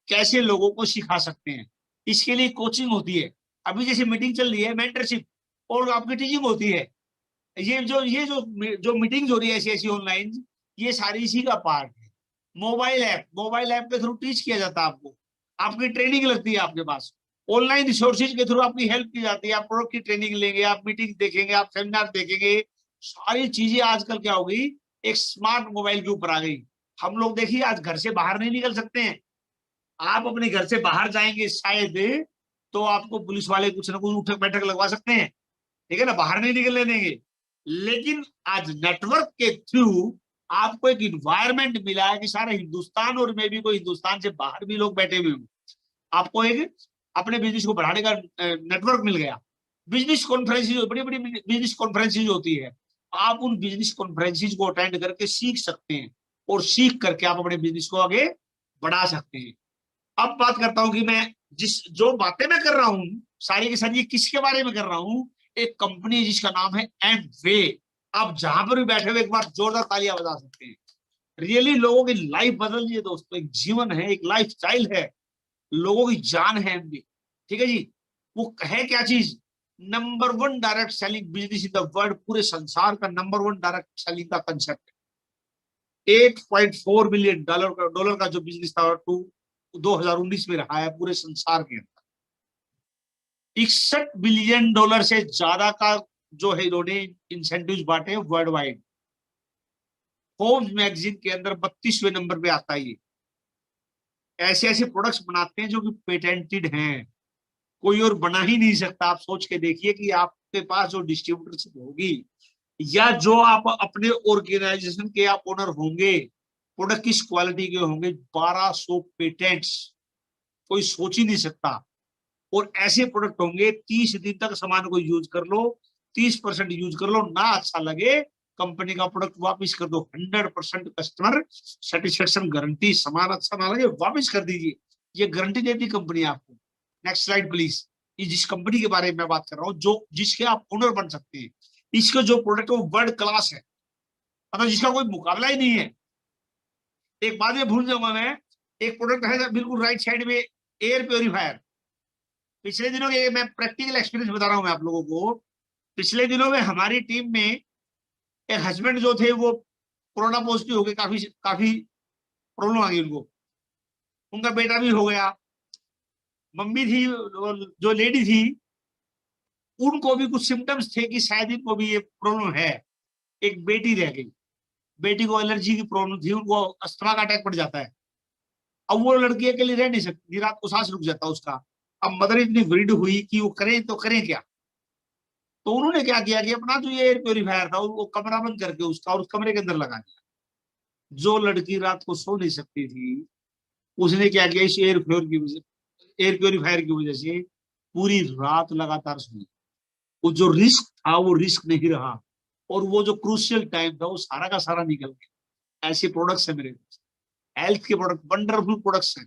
कैसे लोगों को सिखा सकते हैं। इसके लिए कोचिंग होती है, अभी जैसे मीटिंग चल रही है, मेंटरशिप और आपकी टीचिंग होती है। ये जो मीटिंग्स हो रही है ऐसी ऑनलाइन, ये सारी इसी का पार्ट है। मोबाइल ऐप के थ्रू टीच किया जाता है आपको, आपकी ट्रेनिंग लगती है आपके पास, ऑनलाइन रिसोर्सेज के थ्रू आपकी हेल्प की जाती है, आप प्रोडक्ट की ट्रेनिंग लेंगे, आप मीटिंग देखेंगे, आप सेमिनार देखेंगे, सारी चीजें आजकल क्या हो गई, एक स्मार्ट मोबाइल के ऊपर आ गई। हम लोग देखिए आज घर से बाहर नहीं निकल सकते हैं, आप अपने घर से बाहर जाएंगे शायद तो आपको पुलिस वाले कुछ ना कुछ उठक बैठक लगवा सकते हैं, ठीक है ना, बाहर नहीं निकलने देंगे। लेकिन आज नेटवर्क के थ्रू आपको एक इन्वायरमेंट मिला है कि सारा हिंदुस्तान और में भी कोई हिंदुस्तान से बाहर भी लोग बैठे हुए हैं, आपको एक अपने बिजनेस को बढ़ाने का नेटवर्क मिल गया। बिजनेस कॉन्फ्रेंसेज, बड़ी बड़ी बिजनेस कॉन्फ्रेंसेज होती है, आप उन बिजनेस कॉन्फ्रेंसेज को अटेंड करके सीख सकते हैं और सीख करके आप अपने बिजनेस को आगे बढ़ा सकते हैं। अब बात करता हूं कि मैं जो बातें मैं कर रहा हूं सारी के सारी, ये किसके बारे में कर रहा हूं, एक कंपनी जिसका नाम है एमवे। आप जहां पर भी बैठे हुए एक बार जोरदार तालियां बजा सकते हैं। रियली लोगों की लाइफ बदल रही है दोस्तों, एक जीवन है, एक लाइफ स्टाइल है, लोगों की जान है एमवे, ठीक है जी। वो है क्या चीज, number 1 direct selling business in the world, पूरे संसार का नंबर 1 डायरेक्ट सेलिंग का कंसेप्ट। 8.4 बिलियन डॉलर का जो बिजनेस था 2019 में रहा है पूरे संसार के अंदर। 61 बिलियन डॉलर से ज्यादा का जो है इन्होंने इंसेंटिव बांटे वर्ल्ड वाइड। फोर्ब्स मैगजीन के अंदर 32वें नंबर पे आता है ये। ऐसे ऐसे प्रोडक्ट्स बनाते हैं जो कि पेटेंटेड हैं, कोई और बना ही नहीं सकता। आप सोच के देखिए कि आपके पास जो डिस्ट्रीब्यूटरशिप होगी या जो आप अपने ऑर्गेनाइजेशन के आप ओनर होंगे, प्रोडक्ट किस क्वालिटी के होंगे, 1200 पेटेंट्स, कोई सोच ही नहीं सकता। और ऐसे प्रोडक्ट होंगे 30 दिन तक सामान को यूज कर लो, 30% यूज कर लो, ना अच्छा लगे कंपनी का प्रोडक्ट वापस कर दो। 100% कस्टमर सेटिस्फेक्शन गारंटी, सामान अच्छा ना लगे वापस कर दीजिए, ये गारंटी देती कंपनी आपको। Next slide please. ये जिस कंपनी के बारे में मैं बात कर रहा हूँ, जो जिसके आप ओनर बन सकते हैं, इसका जो प्रोडक्ट है वो वर्ल्ड क्लास है, मतलब जिसका कोई मुकाबला ही नहीं है। एक बात में भूल जाऊंगा मैं, एक प्रोडक्ट है बिल्कुल राइट साइड में, एयर प्योरीफायर। पिछले दिनों के मैं प्रैक्टिकल एक्सपीरियंस बता रहा हूं मैं आप लोगों को। पिछले दिनों में हमारी टीम में एक हस्बैंड जो थे वो कोरोना पॉजिटिव हो गए, काफी काफी प्रॉब्लम आ गई उनको, उनका बेटा भी हो गया, मम्मी थी जो लेडी थी उनको भी कुछ सिम्टम्स थे कि शायद इनको भी ये प्रॉब्लम है। एक बेटी रह गई, बेटी को एलर्जी की प्रॉब्लम थी, उनको अस्थमा का अटैक पड़ जाता है। अब वो लड़की अकेली रह नहीं सकती, रात को सांस रुक जाता उसका। अब मदर इतनी वरीड हुई कि वो करें तो करें क्या, तो उन्होंने क्या किया कि अपना जो ये एयर प्योरीफायर था वो कमरा बंद करके उसका और उस कमरे के अंदर लगा दिया। जो लड़की रात को सो नहीं सकती थी उसने क्या किया, इस एयर प्योरीफायर की वजह से पूरी रात लगातार सोई। वो जो रिस्क था वो रिस्क नहीं रहा, और वो जो क्रूशियल टाइम था वो सारा का सारा निकल गया। ऐसे प्रोडक्ट्स है मेरे हेल्थ के प्रोडक्ट, वंडरफुल प्रोडक्ट्स हैं।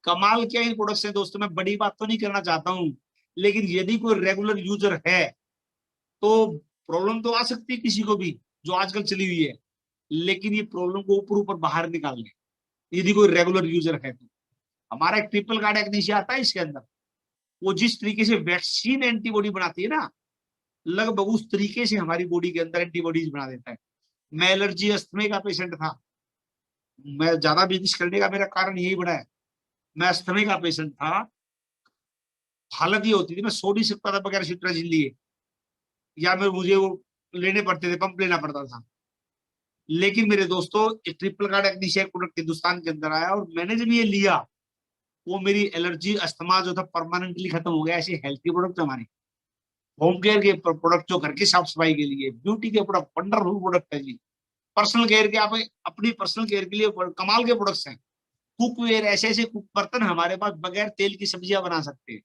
कमाल क्या इन प्रोडक्ट्स हैं दोस्तों, मैं बड़ी बात तो नहीं करना चाहता हूं, लेकिन यदि कोई रेगुलर यूजर है तो प्रॉब्लम तो आ सकती है किसी को भी जो आजकल चली हुई है, लेकिन ये प्रॉब्लम को ऊपर ऊपर बाहर निकाल ले यदि कोई रेगुलर यूजर है तो। हमारा एक ट्रिपल गार्ड एग्नीशिया आता है इसके अंदर, वो जिस तरीके से वैक्सीन एंटीबॉडी बनाती है ना, लगभग उस तरीके से हमारी बॉडी के अंदर एंटीबॉडीज बना देता है। मैं एलर्जी अस्थमे का पेशेंट था, मैं ज्यादा बिजनेस करने का मेरा कारण यही बना है। मैं अस्थमे का पेशेंट था, हालत ये होती थी मैं सो नहीं सकता था बगैर सिट्राजिन लिए, या मैं मुझे वो लेने पड़ते थे, पंप लेना पड़ता था। लेकिन मेरे दोस्तों एक ट्रिपल गार्ड एग्नीशिया प्रोडक्ट हिंदुस्तान के अंदर आया और मैंने जब ये लिया, वो मेरी एलर्जी अस्थमा जो था परमानेंटली खत्म हो गया। ऐसे हेल्थ के प्रोडक्ट हमारे होम केयर के प्रोडक्ट, जो घर की साफ सफाई के लिए, ब्यूटी के प्रोडक्ट, वंडरफुल प्रोडक्ट है जी। पर्सनल केयर के, आप अपनी पर्सनल केयर के लिए कमाल के प्रोडक्ट्स हैं। कुकवेयर, ऐसे ऐसे कुक बर्तन हमारे पास, बगैर तेल की सब्जियां बना सकते हैं,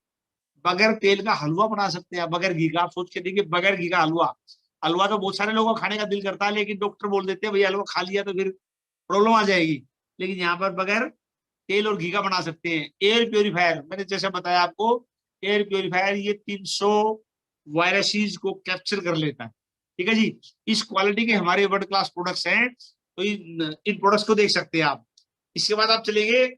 बगैर तेल का हलवा बना सकते हैं, बगैर घी का। आप सोच के देखिए, बगैर घी का हलवा। हलवा तो बहुत सारे लोगों को खाने का दिल करता है, लेकिन डॉक्टर बोल देते हैं भैया हलवा खा लिया तो फिर प्रॉब्लम आ जाएगी। लेकिन यहाँ पर बगैर तेल और घी का बना सकते हैं। एयर प्योरीफायर, मैंने जैसे बताया आपको, एयर प्योरीफायर ये 300 वायरसेस को कैप्चर कर लेता है, ठीक है जी। इस क्वालिटी के हमारे वर्ल्ड क्लास प्रोडक्ट्स हैं, तो इन प्रोडक्ट्स को देख सकते हैं आप। इसके बाद आप चलेंगे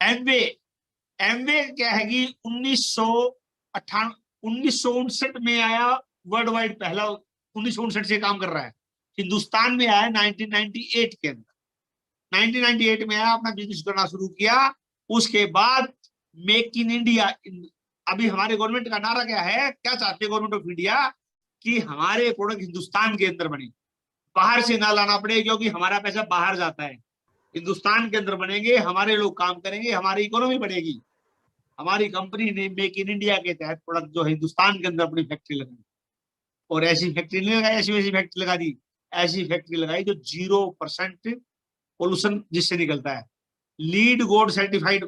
एमवे। एमवे क्या है कि 1959 में आया, वर्ल्ड वाइड पहला 1959 से काम कर रहा है। हिंदुस्तान में आया 1998 के अंदर, 1998 में आया, अपना बिजनेस करना शुरू किया उसके बाद मेक इन इंडिया। अभी हमारे गवर्नमेंट का नारा क्या है, क्या चाहते हैं गवर्नमेंट ऑफ इंडिया, कि हमारे प्रोडक्ट हिंदुस्तान के अंदर बने, बाहर से ना लाना पड़े, क्योंकि हमारा पैसा बाहर जाता है। हिंदुस्तान के अंदर बनेंगे, हमारे लोग काम करेंगे, हमारी इकोनॉमी बढ़ेगी। हमारी कंपनी ने मेक इन इंडिया के तहत प्रोडक्ट जो हिंदुस्तान के अंदर अपनी फैक्ट्री लगाई, और ऐसी फैक्ट्री नहीं लगाई, ऐसी वैसी फैक्ट्री लगा दी, ऐसी फैक्ट्री लगाई जो 0% पोल्यूशन जिससे निकलता है। लीड गोल्ड सर्टिफाइड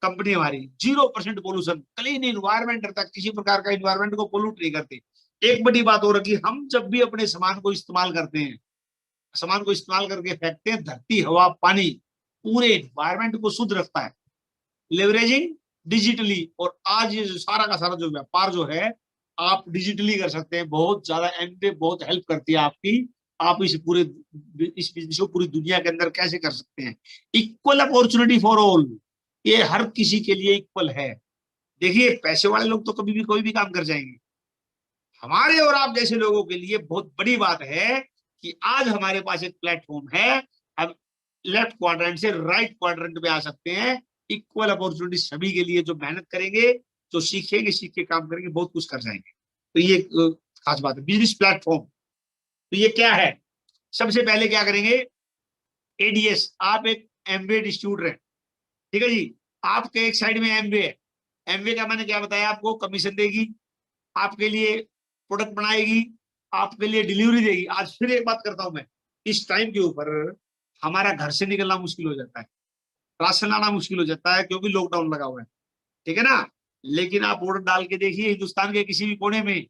कंपनी हमारी, 0% पोल्यूशन, क्लीन इन्वायरमेंट रहता है, किसी प्रकार का इन्वायरमेंट को पोल्यूट नहीं करते। एक बड़ी बात और रखी, हम जब भी अपने सामान को इस्तेमाल करते हैं, सामान को इस्तेमाल करके फेंकते हैं, धरती, हवा, पानी, पूरे इन्वायरमेंट को शुद्ध रखता है। लेवरेजिंग डिजिटली, और आज ये जो सारा का सारा जो व्यापार जो है आप डिजिटली कर सकते हैं। बहुत ज्यादा एमबीए बहुत हेल्प करती है आपकी। आप इस बिजनेस को पूरी दुनिया के अंदर कैसे कर सकते हैं। इक्वल अपॉर्चुनिटी फॉर ऑल, ये हर किसी के लिए इक्वल है। देखिए पैसे वाले लोग तो कभी भी कोई भी काम कर जाएंगे, हमारे और आप जैसे लोगों के लिए बहुत बड़ी बात है कि आज हमारे पास एक प्लेटफॉर्म है, हम लेफ्ट क्वाड्रेंट से राइट क्वाड्रेंट में आ सकते हैं। इक्वल अपॉर्चुनिटी सभी के लिए, जो मेहनत करेंगे, जो सीखेंगे, सीख के काम करेंगे, बहुत कुछ कर जाएंगे। तो ये खास बात है बिजनेस प्लेटफॉर्म। तो ये क्या है, सबसे पहले क्या करेंगे, एडीएस, आप एक एमबीए डिस्ट्रीब्यूटर है, ठीक है जी, आपके एक साइड में एमबीए है। एमबीए का मैंने क्या बताया आपको, कमीशन देगी, आपके लिए प्रोडक्ट बनाएगी, आपके लिए डिलीवरी देगी। आज फिर एक बात करता हूं मैं, इस टाइम के ऊपर हमारा घर से निकलना मुश्किल हो जाता है, राशन लाना मुश्किल हो जाता है, क्योंकि लॉकडाउन लगा हुआ है, ठीक है ना। लेकिन आप ऑर्डर डाल के देखिए, हिंदुस्तान के किसी भी कोने में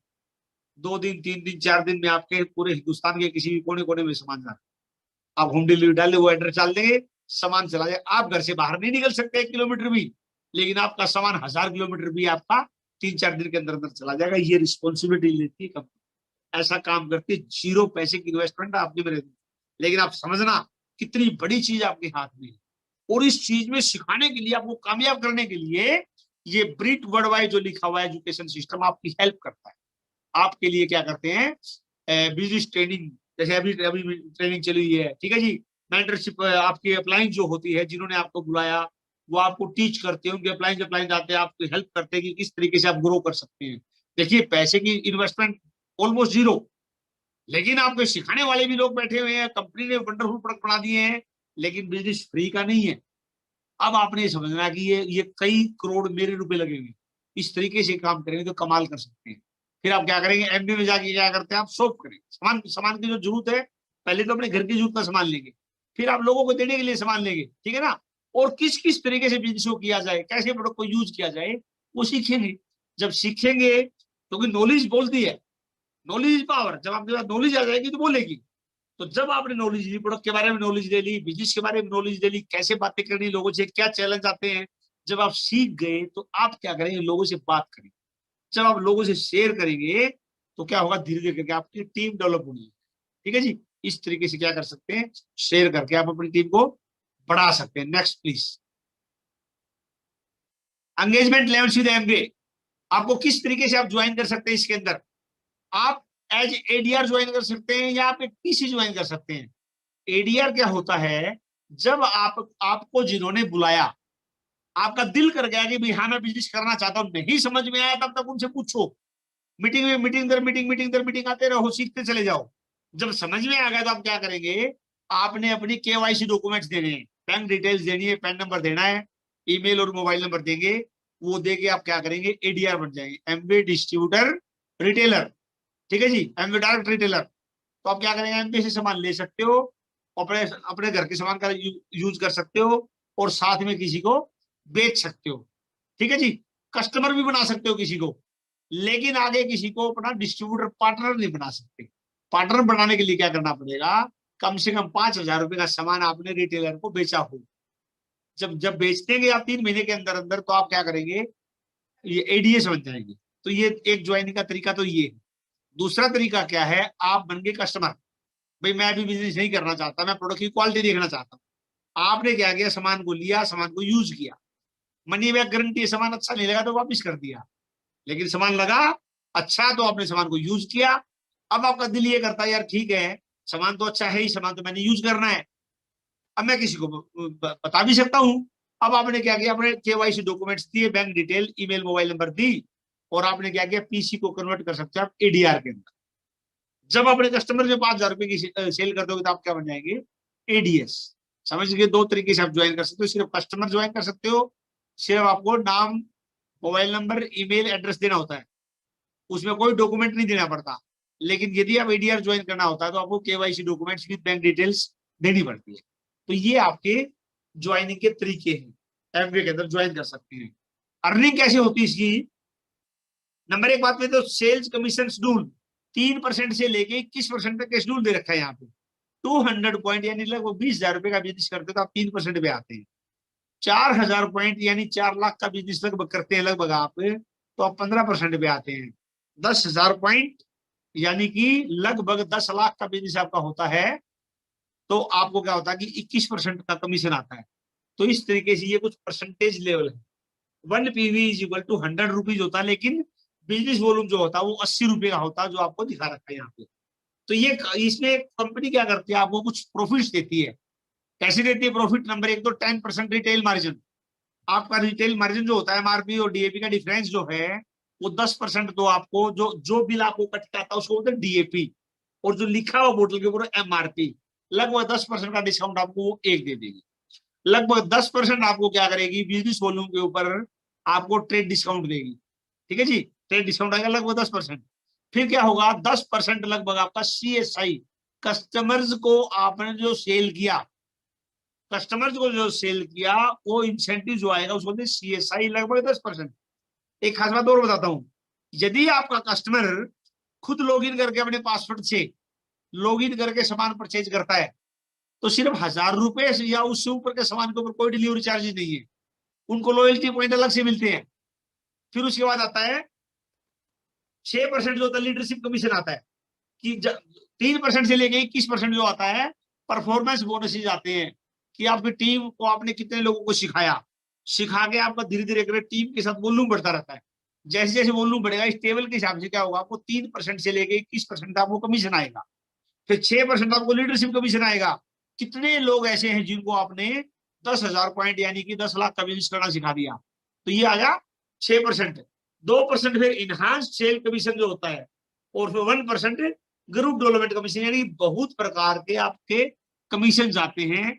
2 दिन 3 दिन 4 दिन में आपके पूरे हिंदुस्तान के किसी भी कोने कोने में सामान जाए। आप होम डिलीवरी डाल दे, वो एड्रेस डाल देंगे, सामान चला जाए। आप घर से बाहर नहीं निकल सकते 1 किलोमीटर भी, लेकिन आपका सामान 1000 किलोमीटर भी आपका 3-4 दिन के अंदर अंदर चला जाएगा। ये रिस्पॉन्सिबिलिटी लेती है कंपनी, ऐसा काम करती है, 0 पैसे की इन्वेस्टमेंट आपने मेरे, लेकिन आप समझना कितनी बड़ी चीज आपके हाथ में है। और इस चीज में सिखाने के लिए, आपको कामयाब करने के लिए, ये ब्रिट वर्ल्ड वाइड जो लिखा हुआ है एजुकेशन सिस्टम आपकी हेल्प करता है। आपके लिए क्या करते हैं, बिजनेस ट्रेनिंग, जैसे अभी ट्रेनिंग चली हुई है, ठीक है जी, मेंटरशिप, आपकी अप्लाइंस जो होती है, जिन्होंने आपको बुलाया वो आपको टीच करते हैं, उनके अप्लाइंस आते हैं, आपको हेल्प करते हैं कि किस तरीके से आप ग्रो कर सकते हैं। देखिए पैसे की इन्वेस्टमेंट ऑलमोस्ट 0, लेकिन आपको सिखाने वाले भी लोग बैठे हुए हैं, कंपनी ने वंडरफुल प्रोडक्ट बना दिए हैं, लेकिन बिजनेस फ्री का नहीं है। अब आपने ये समझना कि ये कई करोड़ मेरे रुपए लगेंगे, इस तरीके से काम करेंगे तो कमाल कर सकते हैं। फिर आप क्या करेंगे, एमबी में जाके क्या करते हैं, आप शॉप करेंगे, सामान की जो जरूरत है, पहले तो अपने घर की जरूरत का सामान लेंगे, फिर आप लोगों को देने के लिए सामान लेंगे, ठीक है ना। और किस किस तरीके से बिजनेस को किया जाए, कैसे प्रोडक्ट को यूज किया जाए, वो सीखेंगे। जब सीखेंगे, क्योंकि नॉलेज बोलती है, नॉलेज इज पावर, जब आपके पास नॉलेज आ जाएगी तो बोलेगी। तो जब आपने नॉलेज ली, प्रोडक्ट के बारे में नॉलेज ले ली, बिजनेस के बारे में नॉलेज ले ली, कैसे बातें करनी लोगों से, क्या चैलेंज आते हैं, जब आप सीख गए तो आप क्या करेंगे, लोगों से बात करेंगे। जब आप लोगों से शेयर करेंगे तो क्या होगा, धीरे धीरे करके आपकी टीम डेवलप होगी, ठीक है जी। इस तरीके से क्या कर सकते हैं, शेयर करके आप अपनी टीम को बढ़ा सकते हैं। Next please, engagement level with MBA, आपको किस तरीके से आप ज्वाइन कर सकते हैं इसके अंदर। आप एज एडीआर ज्वाइन कर सकते हैं, या आप एक पीसी ज्वाइन कर सकते हैं। एडीआर क्या होता है, जब आपको जिन्होंने बुलाया, आपका दिल कर गया कि भाई हाँ मैं बिजनेस करना चाहता हूं, नहीं समझ में आया तब तक उनसे पूछो, मीटिंग दर मीटिंग आते रहो, सीखते चले जाओ। जब समझ में आ गया तो आप क्या करेंगे, आपने अपनी केवाईसी डॉक्यूमेंट्स देने हैं, बैंक डिटेल्स देनी है, पैन नंबर देना है, ईमेल और मोबाइल नंबर देंगे, वो देके आप क्या करेंगे, एडीआर बन जाएंगे, एमबीए डिस्ट्रीब्यूटर रिटेलर, ठीक है जी, एमबीए डायरेक्ट रिटेलर। तो आप क्या करेंगे, एमबीए से सामान ले सकते हो, अपने घर के सामान का यूज कर सकते हो, और साथ में किसी को बेच सकते हो, ठीक है जी। कस्टमर भी बना सकते हो किसी को, लेकिन आगे किसी को अपना डिस्ट्रीब्यूटर पार्टनर नहीं बना सकते। पार्टनर बनाने के लिए क्या करना पड़ेगा, कम से कम 5000 रुपए का सामान आपने रिटेलर को बेचा हो। जब बेच देंगे आप 3 महीने के अंदर अंदर, तो आप क्या करेंगे, ये एडीएस बन जाएंगे। तो ये एक ज्वाइनिंग का तरीका तो ये है। दूसरा तरीका क्या है, आप बन गए कस्टमर, भाई मैं भी बिजनेस नहीं करना चाहता, मैं प्रोडक्ट की क्वालिटी देखना चाहता हूँ। आपने क्या किया, सामान को लिया, सामान को यूज किया, मनी बैक गारंटी, सामान अच्छा नहीं लगा तो वापिस कर दिया, लेकिन सामान लगा अच्छा तो आपने सामान को यूज किया। अब आपका दिल ये करता है यार ठीक है, सामान तो अच्छा है ही, सामान तो मैंने यूज करना है। अब मैं किसी को बता भी सकता हूँ अब आपने क्या किया, आपने केवाईसी डॉक्यूमेंट्स दिए, bank detail, email, mobile number दी, और आपने क्या किया, पीसी को कन्वर्ट कर सकते हैं आप एडीआर के अंदर। जब अपने कस्टमर जो 5,000 रुपए की सेल कर दोगे तो आप क्या बन जाएंगे, एडीएस। समझ गए, दो तरीके से आप ज्वाइन कर सकते हो, सिर्फ कस्टमर ज्वाइन कर सकते हो, सिर्फ आपको नाम, मोबाइल नंबर, ईमेल एड्रेस देना होता है, उसमें कोई डॉक्यूमेंट नहीं देना पड़ता। लेकिन यदि आप एडीआर ज्वाइन करना होता है तो आपको KYC documents with bank details देनी पड़ती है। तो ये आपके ज्वाइनिंग के तरीके हैं, एमवे के अंदर ज्वाइन कर सकते हैं। अर्निंग कैसे होती है इसकी, नंबर एक बात में तो सेल्स कमीशन शेड्यूल 3% से लेके 21% तक का शेड्यूल दे रखा है यहाँ पे। 200 पॉइंट यानी लगभग 20,000 रुपए का बिजनेस करते तो आप 3% पे आते हैं। 4,000 पॉइंट यानी 4 लाख का बिजनेस लगभग करते हैं लगभग आप, तो आप 15% पे आते हैं। 10,000 पॉइंट यानी कि लगभग 10 लाख का बिजनेस आपका होता है, तो आपको क्या होता है कि 21% का कमीशन आता है। तो इस तरीके से ये कुछ परसेंटेज लेवल है। 1 PV is equal to 100 rupees होता है, लेकिन बिजनेस वॉल्यूम जो होता है वो 80 रुपए का होता है, जो आपको दिखा रखा है यहाँ पे। तो ये इसमें कंपनी क्या करती है, आपको कुछ प्रॉफिट्स देती है। कैसे देती है प्रॉफिट, नंबर एक तो 10% रिटेल मार्जिन। आपका रिटेल मार्जिन जो होता है एमआरपी और डीएपी का डिफरेंस जो है वो 10% तो आपको जो बिल आपको कट आता है उसको बोलते हैं डीएपी, और जो लिखा हुआ बोतल के ऊपर एमआरपी, लगभग 10% का डिस्काउंट आपको वो एक दे देगी। लगभग 10% आपको क्या करेगी, बिजनेस वॉल्यूम के ऊपर आपको ट्रेड डिस्काउंट देगी। ठीक है जी, ट्रेड डिस्काउंट आएगा लगभग 10%। फिर क्या होगा, 10% लगभग आपका CSI, कस्टमर्स को आपने जो सेल किया, कस्टमर्स को जो सेल किया वो इंसेंटिव जो आएगा उसको बोलते हैं CSI, लगभग 10%। एक खास बात और बताता हूं, यदि आपका कस्टमर खुद लॉगिन करके अपने पासवर्ड से लॉगिन करके सामान परचेज करता है तो सिर्फ 1,000 रुपए या उससे ऊपर के सामान के ऊपर कोई डिलीवरी चार्जेस नहीं है, उनको लॉयल्टी पॉइंट अलग से मिलते हैं। फिर उसके बाद आता है 6% जो होता है लीडरशिप कमीशन आता है, कि 3% से लेके 21% जो आता है परफॉर्मेंस बोनसेज आते हैं, कि आपकी टीम को आपने कितने लोगों को सिखा के आपका धीरे धीरे टीम के साथ वॉल्यूम बढ़ता रहता है। जैसे जैसे वॉल्यूम बढ़ेगा इस टेबल के हिसाब से क्या होगा, आपको 3% से लेके 21% आपको कमीशन आएगा। फिर 6% आपको लीडरशिप कमीशन आएगा। कितने लोग ऐसे हैं जिनको आपने 10,000 पॉइंट यानी कि 10 लाख का बिजनेस करना सिखा दिया, तो ये आ गया 6%। 2% फिर इनहांस सेल कमीशन जो होता है, और फिर 1% ग्रुप डेवलपमेंट कमीशन, यानी बहुत प्रकार के आपके कमीशन आते हैं।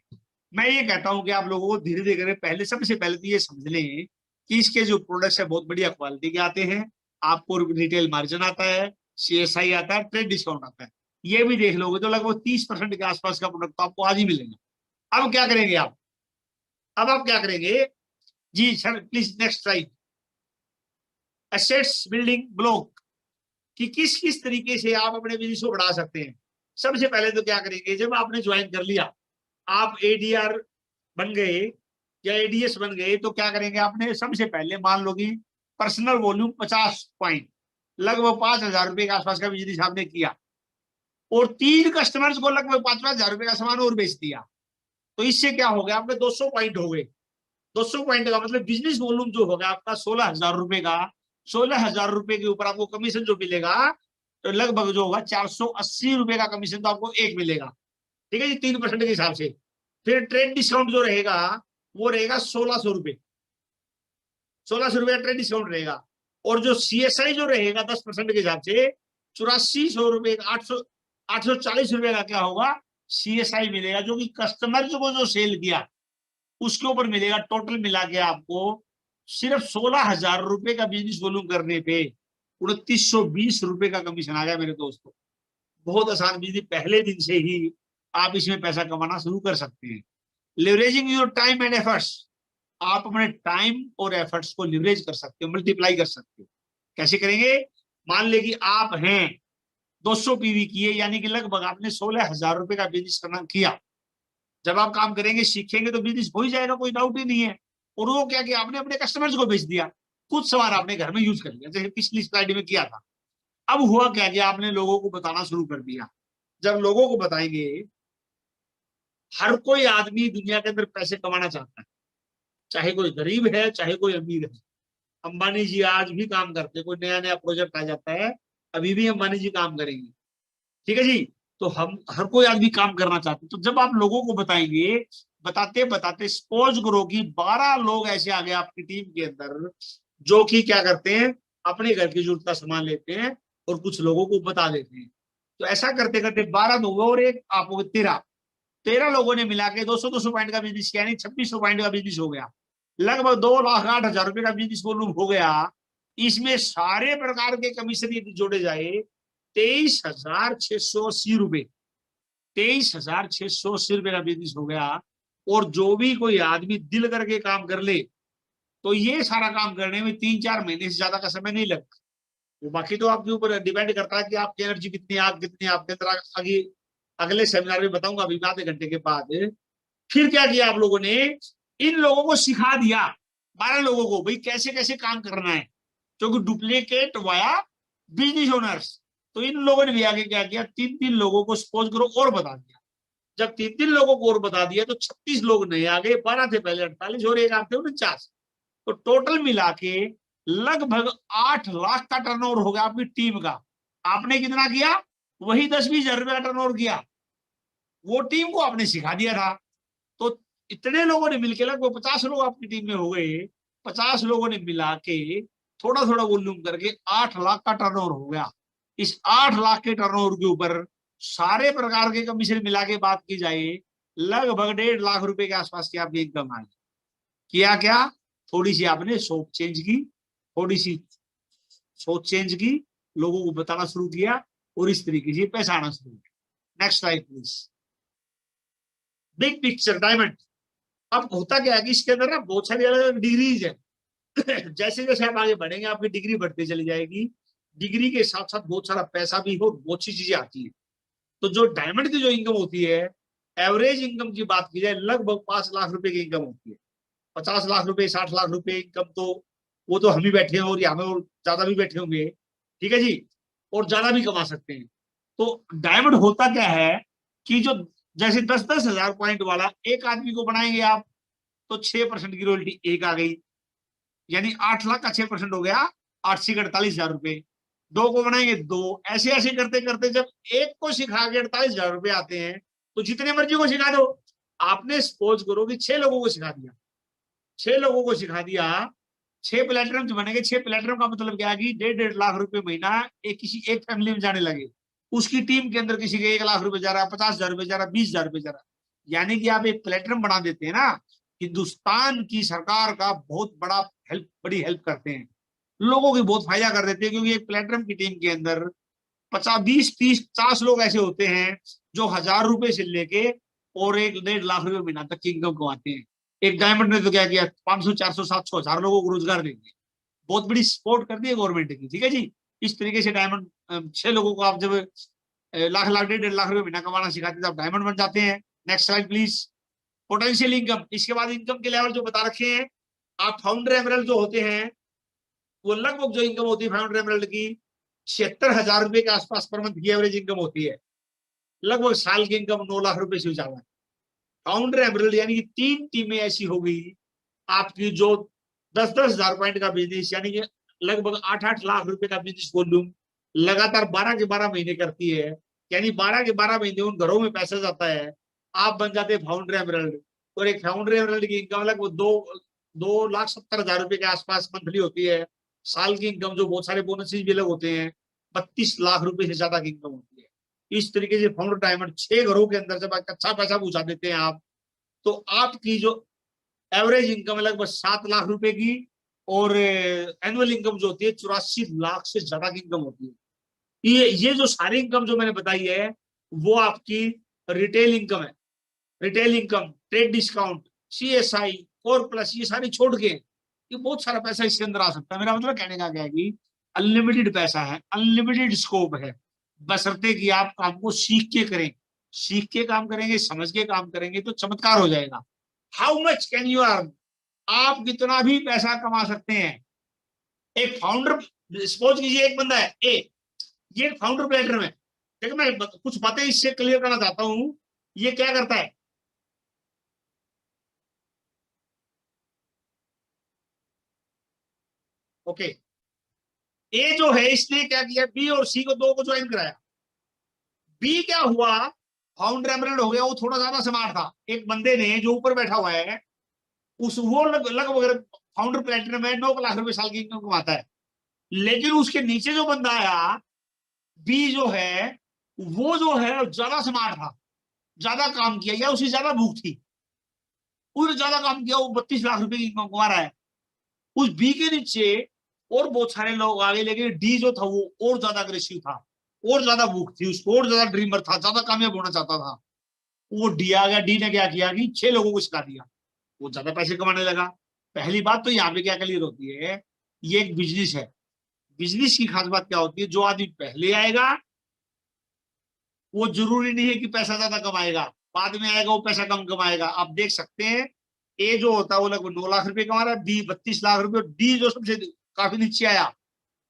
मैं ये कहता हूं कि आप लोगों को धीरे धीरे पहले, सबसे पहले तो ये समझ लें कि इसके जो प्रोडक्ट्स है बहुत बढ़िया क्वालिटी के आते हैं। आपको रिटेल मार्जिन आता है, CSI आता है, ट्रेड डिस्काउंट आता है। ये भी देख लोगे तो लगभग 30% के आसपास का प्रोडक्ट तो आपको आज ही मिलेगा। अब क्या करेंगे आप, अब आप क्या करेंगे जी sir, please next slide. Assets building block, कि किस किस तरीके से आप अपने बिजनेस को बढ़ा सकते हैं। सबसे पहले तो क्या करेंगे, जब आपने ज्वाइन कर लिया, आप ADR बन गए या ADS बन गए, तो क्या करेंगे, आपने सबसे पहले मान लो कि पर्सनल वॉल्यूम 50 पॉइंट, लगभग 5,000 रुपए के आसपास का बिजनेस आपने किया, और 3 कस्टमर्स को लगभग 5,000 रुपए का सामान और बेच दिया, तो इससे क्या हो गया, आपने 200 पॉइंट हो गए। 200 पॉइंट का मतलब बिजनेस वॉल्यूम जो होगा आपका 16,000 रुपए का, 16,000 रुपए के ऊपर आपको कमीशन जो मिलेगा तो लगभग जो होगा 480 रुपए का कमीशन तो आपको एक मिलेगा। ठीक है जी, 3% के हिसाब से। फिर ट्रेड डिस्काउंट जो रहेगा वो रहेगा 1,600 रुपए, 1,600 रुपए का ट्रेड डिस्काउंट रहेगा। और जो CSI जो रहेगा 10% के हिसाब से 8,400 रुपए, 840 रुपए का क्या होगा, CSI मिलेगा, जो कि कस्टमर को जो सेल किया उसके ऊपर मिलेगा। टोटल मिला के आपको सिर्फ 16,000 रुपए का बिजनेस वॉल्यूम करने पे 2,920 रुपए का कमीशन आ गया मेरे दोस्तों। बहुत आसान बिजनेस, पहले दिन से ही आप इसमें पैसा कमाना शुरू कर सकते हैं। Leveraging your time and efforts, आप अपने टाइम और एफर्ट्स को लिवरेज कर सकते हो, मल्टीप्लाई कर सकते हो। कैसे करेंगे, मान ले कि आप हैं 200 PV किए, यानी कि लगभग आपने 16,000 रुपए का बिजनेस करना किया। जब आप काम करेंगे सीखेंगे तो बिजनेस हो ही जाएगा, कोई डाउट ही नहीं है। और वो क्या किया आपने, अपने कस्टमर्स को बेच दिया, कुछ सामान आपने घर में यूज कर लिया, जैसे पिछली स्लाइड में किया था। अब हुआ क्या कि आपने लोगों को बताना शुरू कर दिया। जब लोगों को बताएंगे, हर कोई आदमी दुनिया के अंदर पैसे कमाना चाहता है, चाहे कोई गरीब है चाहे कोई अमीर है। अंबानी जी आज भी काम करते हैं, कोई नया नया प्रोजेक्ट आ जाता है अभी भी अंबानी जी काम करेंगे। ठीक है जी, तो हम हर कोई आदमी काम करना चाहते हैं। तो जब आप लोगों को बताएंगे बताते बताते सपोज करो कि 12 लोग ऐसे आ गए आपकी टीम के अंदर जो कि क्या करते हैं, अपने घर की जरूरत का सामान लेते हैं और कुछ लोगों को बता देते हैं। तो ऐसा करते करते 12 लोग और एक आप 13 लोगों ने मिला के 200 पॉइंट का बिजनेस किया, यानी 2600 पॉइंट का बिजनेस हो गया। लगभग 2,08,000 रुपए का बिजनेस वॉल्यूम हो गया। इसमें सारे प्रकार के कमीशन यदि जोड़े जाए 23,680 रुपए, 23,680 रुपए का बिजनेस हो गया। और जो भी कोई आदमी दिल करके काम कर ले तो ये सारा काम करने में 3-4 महीने से ज्यादा का समय नहीं लगता। वो बाकी तो आपके ऊपर डिपेंड करता है कि आपकी एनर्जी कितनी, आप कितनी आपके अंदर। आगे अगले सेमिनार में बताऊंगा अभी आधे घंटे के बाद। फिर क्या किया आप लोगों ने, इन लोगों को सिखा दिया 12 लोगों को भाई कैसे कैसे काम करना है, क्योंकि डुप्लीकेट वाया बिजनेस ओनर्स। तो इन लोगों ने भी आगे क्या किया, 3-3 लोगों को सपोज करो और बता दिया। जब 3-3 लोगों को और बता दिया तो 36 लोग नए आ गए, 12 थे पहले 48 और एक आप थे 49। तो टोटल मिला के लगभग 8 लाख का टर्नओवर हो गया आपकी टीम का। आपने कितना किया, वही 10-20 हजार रुपए का टर्नओवर किया, वो टीम को आपने सिखा दिया था। तो इतने लोगों ने मिलकर लगभग 50 लोग आपकी टीम में हो गए। 50 लोगों ने मिला के थोड़ा थोड़ा वॉल्यूम करके 8 लाख का टर्नओवर हो गया। इस 8 लाख के टर्नओवर के ऊपर सारे प्रकार के कमीशन मिला के बात की जाए लगभग 1.5 लाख रुपए के आसपास की आपकी इनकम आई। किया क्या, थोड़ी सी आपने सोच चेंज की, थोड़ी सी सोच चेंज की, लोगों को बताना शुरू किया और इस तरीके से पैसा आना शुरू किया। Next slide please. Big picture diamond. अब होता क्या है कि इसके अंदर ना बहुत सारी अलग अलग डिग्रीज है। जैसे जैसे आप आगे बढ़ेंगे आपकी डिग्री बढ़ती चली जाएगी, डिग्री के साथ साथ बहुत सारा पैसा भी हो, बहुत सी चीजें आती है। तो जो डायमंड की जो इनकम होती है, एवरेज इनकम की बात की जाए लगभग 5 लाख रुपए की इनकम होती है। 50 लाख रुपए 60 लाख रुपए इनकम तो वो तो हम ही बैठे हैं और यहाँ में और ज्यादा भी बैठे होंगे, ठीक है जी, और ज्यादा भी कमा सकते हैं। तो डायमंड होता क्या है कि जो जैसे 10-10 हजार पॉइंट वाला एक आदमी को बनाएंगे आप तो 6% की रॉयल्टी एक आ गई, यानी 8 लाख का 6% हो गया 8,48,000 रुपए। दो को बनाएंगे दो, ऐसे ऐसे करते करते जब एक को सिखा के 48,000 रुपए आते हैं तो जितने मर्जी को सिखा दो। आपने सपोज करो कि 6 लोगों को सिखा दिया, 6 लोगों को सिखा दिया, 6 प्लेटिनम जो बनेंगे। 6 प्लेटिनम का मतलब क्या है कि 1.5 लाख रुपए महीना एक किसी एक फैमिली में जाने लगे। उसकी टीम के अंदर किसी के 1 लाख रुपए जा रहा है, 50,000 रुपए जा रहा है, 20,000 रुपए जा रहा है। यानी कि आप एक प्लेटिनम बना देते हैं ना, हिंदुस्तान की सरकार का बहुत बड़ी हेल्प करते हैं, लोगों की बहुत फायदा कर देते हैं। क्योंकि एक प्लेटिनम की टीम के अंदर 50-20-30-50 लोग ऐसे होते हैं जो 1,000 रुपए से लेके और 1-1.5 लाख रुपए महीना तक की इनकम कमाते हैं। एक डायमंड ने तो क्या किया, 500, 400, 700, 1,000 लोगों को रोजगार देंगे। बहुत बड़ी सपोर्ट करती है गवर्नमेंट की, ठीक है जी। इस तरीके से डायमंड 6 लोगों को आप जब लाख लाख 1.5 लाख रुपए महीना कमाना सिखाते हैं तो डायमंड बन जाते हैं। Next slide please. Potential income. इसके बाद इनकम के लेवल जो बता रखे हैं आप, फाउंडर एमरल्ड जो होते हैं वो लगभग जो इनकम होती है फाउंडर एमरल्ड की 76,000 रुपए के आसपास पर मंथ की एवरेज इनकम होती है। लगभग साल की इनकम 9 लाख रुपए से ज्यादा है। फाउंडर एमरल्ड यानी कि 3 टीमें ऐसी हो गई आपकी जो 10-10 हजार पॉइंट का बिजनेस, यानी कि लगभग 8-8 लाख रुपए का बिजनेस वॉल्यूम लगातार 12 के 12 महीने करती है। यानी 12 के 12 महीने उन घरों में पैसा जाता है, आप बन जाते हैं फाउंडर एमरल्ड। और एक फाउंडर एमरल्ड की इनकम लगभग 2,70,000 रुपए के आसपास मंथली होती है। साल की इनकम जो बहुत सारे बोनसेस भी अलग होते हैं 32 लाख रुपए से ज्यादा की इनकम होती है। इस तरीके से फाउंडर डायमंड 6 घरों के अंदर जब अच्छा पैसा पहुंचा देते हैं आप, तो आपकी जो एवरेज इनकम है लगभग 7 लाख रुपए की और एनुअल इनकम जो होती है 84 लाख से ज्यादा की इनकम होती है। ये जो सारी इनकम जो मैंने बताई है वो आपकी रिटेल इनकम है। Retail income, trade discount, CSI, core plus, ये सारी छोड़ के ये बहुत सारा पैसा इसके अंदर आ सकता है। मेरा मतलब कहने का क्या है कि अनलिमिटेड पैसा है, अनलिमिटेड स्कोप है, बशर्ते कि आप काम को सीख के करें। सीख के काम करेंगे, समझ के काम करेंगे तो चमत्कार हो जाएगा। How much can you earn, आप कितना भी पैसा कमा सकते हैं। एक फाउंडर, सपोज कीजिए एक बंदा है ए, ये फाउंडर प्लेटफॉर्म है। देखो मैं कुछ बातें इससे क्लियर करना चाहता हूं। ये क्या करता है, ओके, ए जो है इसने क्या किया, बी और सी को दो को ज्वाइन कराया। बी क्या हुआ, फाउंडर एमरल्ड हो गया, वो थोड़ा ज्यादा स्मार्ट था। एक बंदे ने जो ऊपर बैठा हुआ है वो लगभग फाउंडर प्लेटिनम है, 9 लाख रुपए साल की इनकम कमाता है। लेकिन उसके नीचे जो बंदा आया बी जो है, वो जो है ज्यादा स्मार्ट था, ज्यादा काम किया या उसकी ज्यादा भूख थी, उसने ज्यादा काम किया, वो 32 लाख रुपए की इनकम कमा रहा है। उस बी के नीचे और बहुत सारे लोग आ गए, लेकिन डी जो था वो और ज्यादा अग्रेसिव था, और ज्यादा भूख थी उसको, और ज्यादा ड्रीमर था, ज्यादा कामयाब होना चाहता था। वो डी आ गया, डी ने क्या किया कि 6 लोगों को सिखा दिया, वो ज्यादा पैसे कमाने लगा। पहली बात तो यहाँ पे क्या क्लियर होती है, ये एक बिजनेस है। बिजनेस की खास बात क्या होती है, जो आदमी पहले आएगा वो जरूरी नहीं है कि पैसा ज्यादा कमाएगा, बाद में आएगा वो पैसा कम कमाएगा। आप देख सकते हैं ए जो होता है वो लगभग 9 लाख रुपए कमा रहा है, बी 32 लाख रुपए, डी जो सबसे काफी नीचे आया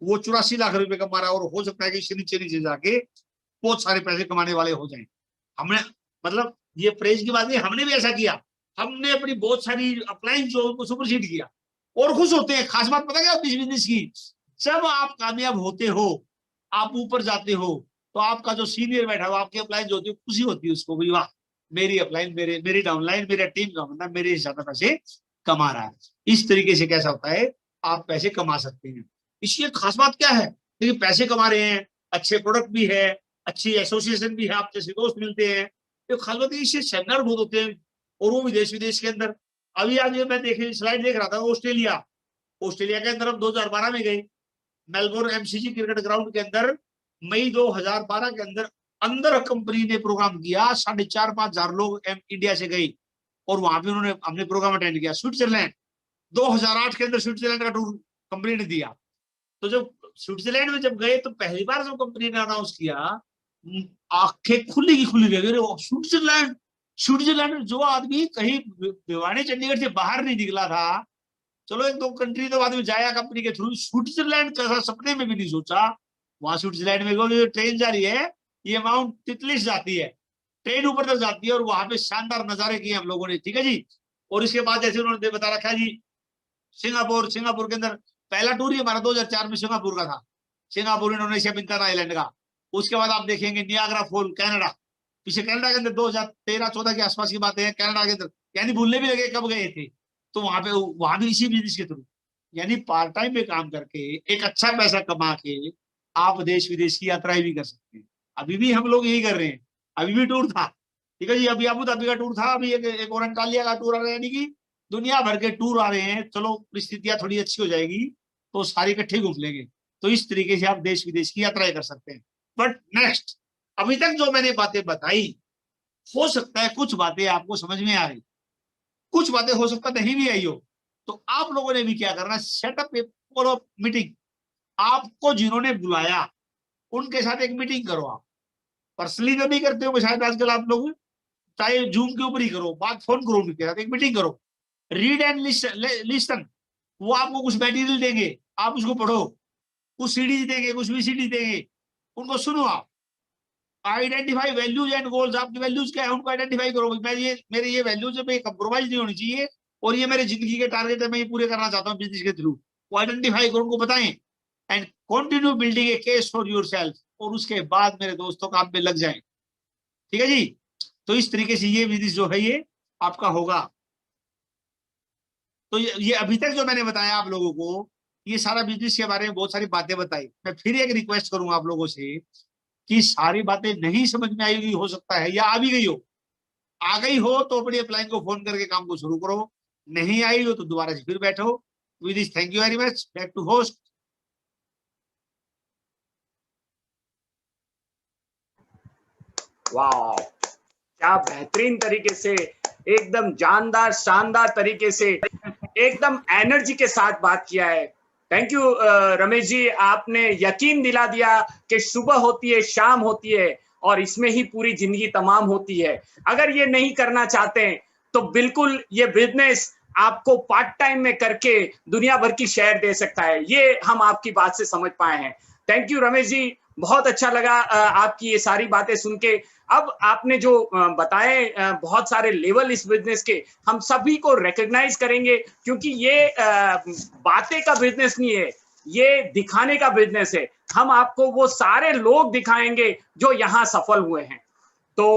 वो 84 लाख रुपए कमा रहा है। और हो सकता है कि इससे नीचे नीचे जाके बहुत सारे पैसे कमाने वाले हो जाए। हमने मतलब ये प्रेज की बात नहीं, हमने भी ऐसा किया, हमने अपनी बहुत सारी अप्लायंस जो उनको सुपरसीड किया और खुश होते हैं। खास बात पता क्या बिजनेस की, जब आप कामयाब होते हो, आप ऊपर जाते हो, तो आपका जो सीनियर बैठा हुआ आपके अप्लायंस होती है, खुशी होती है उसको भी, वाह मेरी अपलाइन, मेरी डाउनलाइन, मेरा टीम का बंदा मेरे से ज्यादा पैसे कमा रहा है। इस तरीके से कैसा होता है, आप पैसे कमा सकते हैं। इसलिए खास बात क्या है, देखिए पैसे कमा रहे हैं, अच्छे प्रोडक्ट भी है, अच्छी एसोसिएशन भी है, आप जैसे दोस्त मिलते हैं, तो खास बात इससे सेमिनार बहुत होते हैं, और वो विदेश विदेश के अंदर। अभी आज मैं देखे स्लाइड देख रहा था, ऑस्ट्रेलिया के अंदर हम 2012 में गए, मेलबोर्न एमसीजी क्रिकेट ग्राउंड के अंदर मई 2012 के अंदर कंपनी ने प्रोग्राम किया, 4,500-5,000 लोग इंडिया से गए और वहां पे उन्होंने हमने प्रोग्राम अटेंड किया। स्विट्जरलैंड 2008 के अंदर स्विट्जरलैंड का टूर कंपनी ने दिया। तो जब स्विट्जरलैंड में जब गए तो पहली बार जब कंपनी ने अनाउंस किया, आंखें खुली की खुली रह गई। स्विट्जरलैंड जो आदमी कहीं भिवानी चंडीगढ़ से बाहर नहीं निकला था, चलो 1-2 कंट्री तो आदमी जाया कंपनी के थ्रू, स्विट्जरलैंड का सपने में भी नहीं सोचा। वहां स्विट्जरलैंड में जो ट्रेन जा रही है, ये माउंट तितलिस जाती है, ट्रेन ऊपर तक जाती है, और वहां पे शानदार नजारे किए हम लोगों ने, ठीक है जी। और इसके बाद जैसे उन्होंने बता रखा जी, सिंगापुर के अंदर पहला टूर ही हमारा 2004 में सिंगापुर का था, सिंगापुर इंडोनेशिया बिंतान आइलैंड का। उसके बाद आप देखेंगे नियाग्रा फॉल कनाडा, पीछे कनाडा के अंदर 2013-14 के आसपास की बातें हैं, कनाडा के अंदर, यानी भूलने भी लगे कब गए थे। तो वहां भी इसी बिजनेस के थ्रू, यानी पार्ट टाइम में काम करके एक अच्छा पैसा कमा के आप देश विदेश की यात्राएं भी कर सकते हैं। अभी भी हम लोग यही कर रहे हैं, अभी भी टूर था, ठीक है जी, अभी अबू धाबी का टूर था, अभी एक और अंटालिया का टूर आ रहा है, यानी कि दुनिया भर के टूर आ रहे हैं। चलो परिस्थितियां थोड़ी अच्छी हो जाएगी तो सारी इकट्ठे घूम लेंगे। तो इस तरीके से आप देश विदेश की यात्राएं कर सकते हैं। बट नेक्स्ट, अभी तक जो मैंने बातें बताई, हो सकता है कुछ बातें आपको समझ में आ रही, कुछ बातें हो सकता नहीं भी आई हो, तो आप लोगों ने भी क्या करना, सेटअप ए फॉलो मीटिंग। आपको जिन्होंने बुलाया उनके साथ एक मीटिंग करो। आप पर्सनली जो नहीं करते हो शायद आजकल आप लोग, चाहे जूम के ऊपर ही करो, बात फोन करो, उनके साथ एक मीटिंग करो, रीड एंड लिसन। वो आपको कुछ मटेरियल देंगे, आप उसको पढ़ो, कुछ सीडीज देंगे, कुछ वीसीडी देंगे, उनको सुनो। आप आइडेंटिफाई वैल्यूज एंड गोल्स, आपकी वैल्यूज क्या है उनको आइडेंटिफाई करो। मेरे ये वैल्यूज है, मैं कंप्रोमाइज नहीं होनी चाहिए, और ये मेरे जिंदगी के टारगेट है, मैं ये पूरे करना चाहता हूँ बिजनेस के थ्रू। वो आइडेंटिफाई करो, उनको बताएं, and continue building A case for yourself. और उसके बाद मेरे दोस्तों काम पे लग जाएं, ठीक है जी। तो इस तरीके से ये बिजनेस जो है ये आपका होगा। तो ये अभी तक जो मैंने बताया आप लोगों को, ये सारा बिजनेस के बारे में बहुत सारी बातें बताई। मैं फिर एक रिक्वेस्ट करूंगा आप लोगों से कि सारी बातें नहीं समझ में आई, हो सकता है या आ भी गई हो, आ गई हो तो अपनी अपलाइन को फोन करके काम को शुरू करो, नहीं आई हो तो दोबारा से फिर बैठो। With this thank you very much, back to host. वाह, क्या बेहतरीन तरीके से, एकदम जानदार शानदार तरीके से, एकदम एनर्जी के साथ बात किया है। थैंक यू रमेश जी, आपने यकीन दिला दिया कि सुबह होती है, शाम होती है, और इसमें ही पूरी जिंदगी तमाम होती है। अगर ये नहीं करना चाहते हैं तो बिल्कुल ये बिजनेस आपको पार्ट टाइम में करके दुनिया भर की शेयर दे सकता है, ये हम आपकी बात से समझ पाए हैं। थैंक यू रमेश जी, बहुत अच्छा लगा आपकी ये सारी बातें सुन के। अब आपने जो बताए बहुत सारे लेवल इस बिजनेस के, हम सभी को रिकॉग्नाइज करेंगे, क्योंकि ये बातें का बिजनेस नहीं है, ये दिखाने का बिजनेस है। हम आपको वो सारे लोग दिखाएंगे जो यहाँ सफल हुए हैं। तो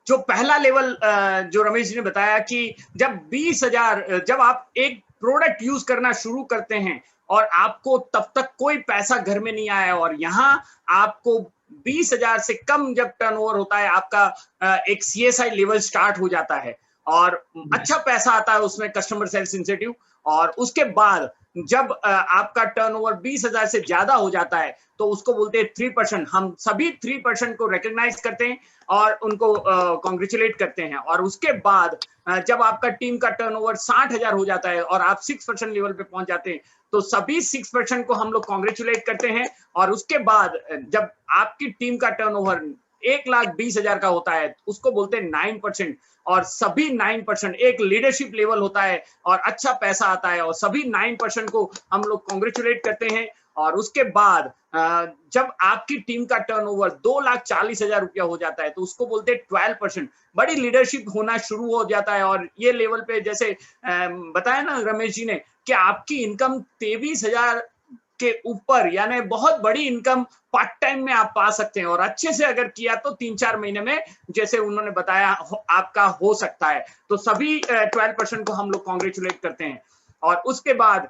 जो पहला लेवल जो रमेश जी ने बताया कि जब 20,000 जब आप एक प्रोडक्ट यूज करना शुरू करते हैं और आपको तब तक कोई पैसा घर में नहीं आया और यहाँ आपको 20,000 से कम जब टर्नओवर होता है, आपका एक CSI लेवल स्टार्ट हो जाता है और अच्छा पैसा आता है उसमें, कस्टमर सेल्स इंसेंटिव। और उसके बाद जब आपका टर्नओवर 20,000 से ज्यादा हो जाता है तो उसको बोलते हैं 3%। हम सभी 3% को रिकॉग्नाइज करते हैं और उनको कॉन्ग्रेचुलेट करते हैं। और उसके बाद जब आपका टीम का टर्नओवर 60,000 हो जाता है और आप 6% लेवल पे पहुंच जाते हैं तो सभी 6% को हम लोग कॉन्ग्रेचुलेट करते हैं। और उसके बाद जब आपकी टीम का टर्नओवर 1,20,000 का होता है उसको बोलते हैं 9%। और सभी 9% एक लीडरशिप लेवल होता है और अच्छा पैसा आता है और सभी 9% को हम लोग कॉन्ग्रेचुलेट करते हैं। और उसके बाद जब आपकी टीम का टर्नओवर 2,40,000 रुपया हो जाता है तो उसको बोलते हैं 12%। बड़ी लीडरशिप होना शुरू हो जाता है। और ये लेवल पे जैसे बताया ना रमेश जी ने कि आपकी इनकम 23,000 के ऊपर, यानी बहुत बड़ी इनकम पार्ट टाइम में आप पा सकते हैं। और अच्छे से अगर किया तो 3-4 महीने में, जैसे उन्होंने बताया, आपका हो सकता है। तो सभी 12% को हम लोग कॉन्ग्रेचुलेट करते हैं। और उसके बाद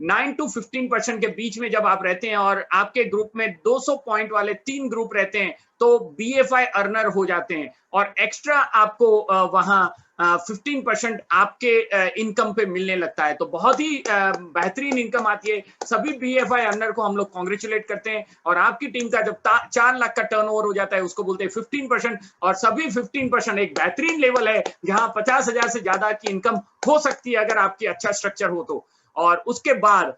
9 to 15% के बीच में जब आप रहते हैं और आपके ग्रुप में 200 पॉइंट वाले 3 ग्रुप रहते हैं तो BFI अर्नर हो जाते हैं और एक्स्ट्रा आपको वहां 15% आपके इनकम पे मिलने लगता है। तो बहुत ही बेहतरीन इनकम आती है। सभी BFI अर्नर को हम लोग कॉन्ग्रेचुलेट करते हैं। और आपकी टीम का जब 4 लाख का टर्नओवर हो जाता है उसको बोलते हैं 15%। और सभी 15% एक बेहतरीन लेवल है जहां 50,000 से ज्यादा की इनकम हो सकती है अगर आपकी अच्छा स्ट्रक्चर हो तो। और उसके बाद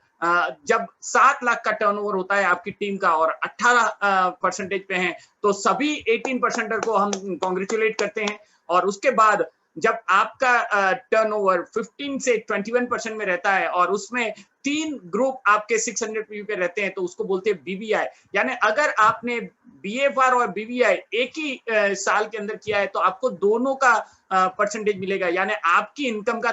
जब 7 लाख का टर्नओवर होता है आपकी टीम का और 18% पे हैं तो सभी 18% को हम कॉन्ग्रेचुलेट करते हैं। और उसके बाद जब आपका टर्नओवर 15 से 21% में रहता है और उसमें 3 ग्रुप आपके 600 PV पे रहते हैं तो उसको बोलते हैं BBI। यानी अगर आपने BFR और BBI एक ही साल के अंदर किया है तो आपको दोनों का परसेंटेज मिलेगा। यानी आपकी इनकम का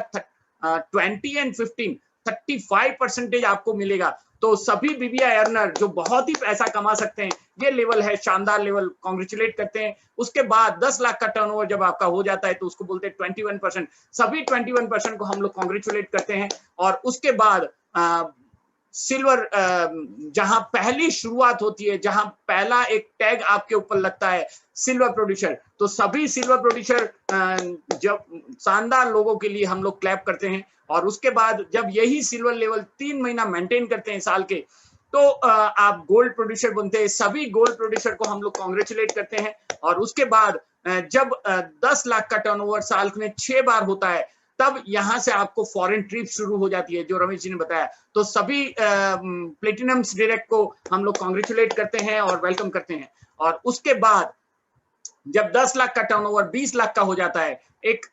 20 and 15 35% आपको मिलेगा। तो सभी BBI अर्नर जो बहुत ही पैसा कमा सकते हैं, ये लेवल है, शानदार लेवल, कॉन्ग्रेचुलेट करते हैं। उसके बाद 10 लाख का टर्नओवर जब आपका हो जाता है तो उसको बोलते हैं 21%। सभी 21% को हम लोग कॉन्ग्रेचुलेट करते हैं। और उसके बाद सिल्वर, जहां पहली शुरुआत होती है, जहां पहला एक टैग आपके ऊपर लगता है, सिल्वर प्रोड्यूसर, तो सभी सिल्वर प्रोड्यूसर जब शानदार लोगों के लिए हम लोग क्लैप करते हैं। और उसके बाद जब यही सिल्वर लेवल 3 महीना मेंटेन करते हैं साल के तो आप गोल्ड प्रोड्यूसर बनते हैं। सभी गोल्ड प्रोड्यूसर को हम लोग कॉन्ग्रेचुलेट करते हैं। और उसके बाद जब 10 लाख का टर्नओवर साल में 6 बार होता है तब यहां से आपको फॉरेन ट्रिप शुरू हो जाती है, जो रमेश जी ने बताया। तो सभी प्लेटिनम्स डायरेक्ट को हम लोग कॉन्ग्रेचुलेट करते हैं और वेलकम करते हैं। और उसके बाद जब 10 लाख का टर्नओवर 20 लाख का हो जाता है, एक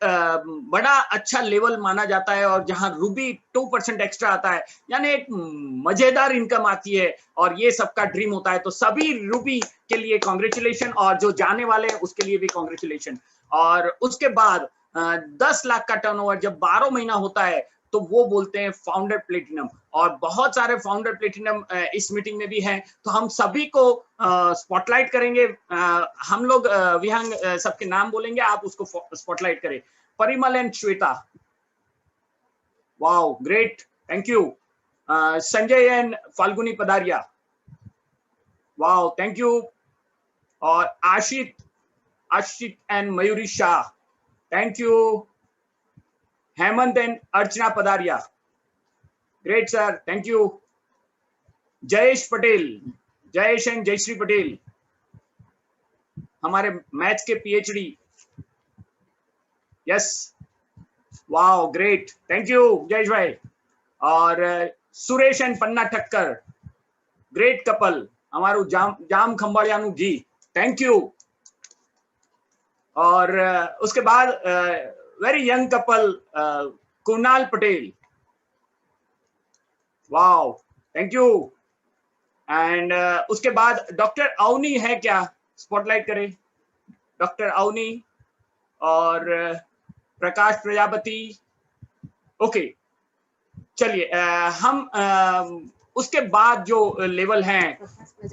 बड़ा अच्छा लेवल माना जाता है और जहां रूबी 2% एक्स्ट्रा आता है, यानी एक मजेदार इनकम आती है और ये सबका ड्रीम होता है। तो सभी रूबी के लिए कॉन्ग्रेचुलेशन और जो जाने वाले हैं उसके लिए भी कॉन्ग्रेचुलेशन। और उसके बाद 10 लाख का टर्नओवर जब 12 महीना होता है तो वो बोलते हैं फाउंडर प्लेटिनम। और बहुत सारे फाउंडर प्लेटिनम इस मीटिंग में भी हैं, तो हम सभी को स्पॉटलाइट करेंगे। हम लोग विहंग सबके नाम बोलेंगे, आप उसको स्पॉटलाइट करें। Parimal and Shweta, wow great, thank you. Sanjay and Falguni Padaria, wow thank you. और Ashit and Mayuri Shah, thank you. Hemant and Archana Padaria, great sir, thank you. Jayesh Patel, Jayesh and Jayshree Patel, हमारे मैथ्स के PhD, yes, wow great, thank you Jayesh भाई। और Suresh and Panna Thakkar, great couple, हमारू जाम खंबाड़ियानु जी, थैंक यू। और उसके बाद very young couple, Kunal Patel, wow thank you. And उसके बाद डॉक्टर अवनी है क्या, स्पॉटलाइट करें डॉक्टर अवनी और प्रकाश प्रजापति। ओके, चलिए हम उसके बाद जो लेवल हैं,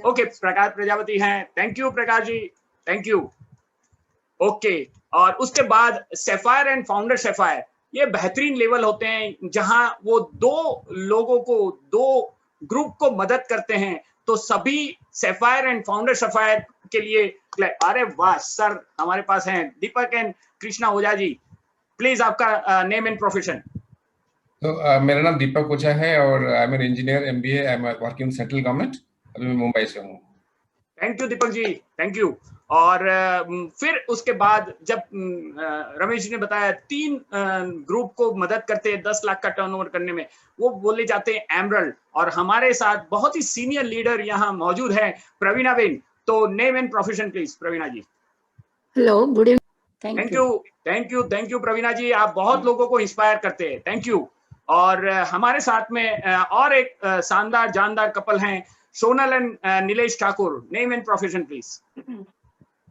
ओके, प्रकाश प्रजापति हैं, thank you Prakash ji, thank you, okay. और उसके बाद सैफायर एंड फाउंडर सैफायर, ये बेहतरीन लेवल होते हैं जहां वो दो लोगों को, दो ग्रुप को मदद करते हैं। तो सभी सैफायर एंड फाउंडर सैफायर के लिए, अरे वाह सर, हमारे पास हैं दीपक एंड कृष्णा ओझा जी, प्लीज आपका नेम एंड प्रोफेशन। तो मेरा नाम दीपक ओझा है और I am an engineer MBA, I am working central government, अभी मैं मुंबई से हूँ। Thank you Deepak ji, thank you. और फिर उसके बाद जब रमेश जी ने बताया 3 ग्रुप को मदद करते हैं 10 लाख का टर्नओवर करने में, वो बोले जाते हैं एमरल्ड। और हमारे साथ बहुत ही सीनियर लीडर यहाँ मौजूद है, प्रवीणा बेन। तो name and profession please Praveena ji. Hello, good evening. Thank you, thank you, thank you Praveena ji, आप बहुत लोगों को इंस्पायर करते हैं, थैंक यू। और हमारे साथ में और एक शानदार जानदार कपल हैं, Sonal and Nilesh Thakur. Name and profession please.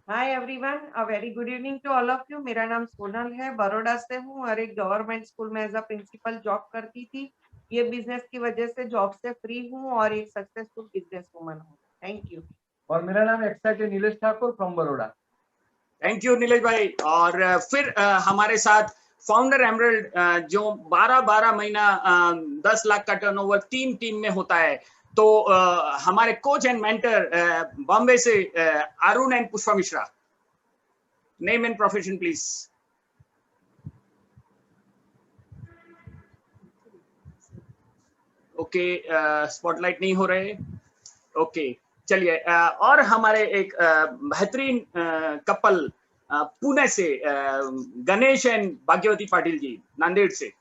Hi everyone, a very good evening to all of you. मेरा नाम सोनल है, बड़ौदा से हूँ और एक गवर्नमेंट स्कूल में एज अ प्रिंसिपल जॉब करती थी। ये बिजनेस की वजह से जॉब से फ्री हूँ और एक सक्सेसफुल बिजनेस वुमन हूँ। Thank you. और मेरा नाम excited Nilesh Thakur from Baroda. Thank you Nilesh भाई। और फिर हमारे साथ फाउंडर एमरल्ड, जो 12 महीना 10 लाख का टर्नओवर 3 टीम में होता है। तो हमारे कोच एंड मेंटर बॉम्बे से Arun and Pushpa Mishra. Name and profession please. Okay, spotlight नहीं हो रहे, ओके चलिए। और हमारे एक बेहतरीन कपल पुणे से, गणेश एंड भाग्यवती पाटिल जी, नांदेड़ से।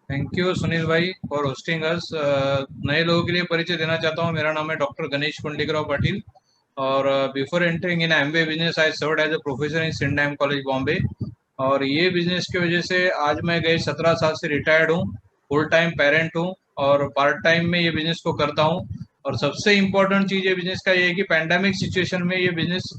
थैंक यू सुनील भाई फॉर होस्टिंग अस। नए लोगों के लिए परिचय देना चाहता हूँ, मेरा नाम है डॉक्टर गणेश पंडितराव पाटिल और before entering in MBA business I served as a professor in saint dam college Bombay. और ये बिजनेस की वजह से आज मैं गए 17 साल से रिटायर्ड हूँ, फुल टाइम पेरेंट हूँ और पार्ट टाइम में ये बिजनेस को करता हूँ। और सबसे इम्पोर्टेंट चीज़ ये बिजनेस का ये है कि पैंडेमिक सिचुएशन में ये बिजनेस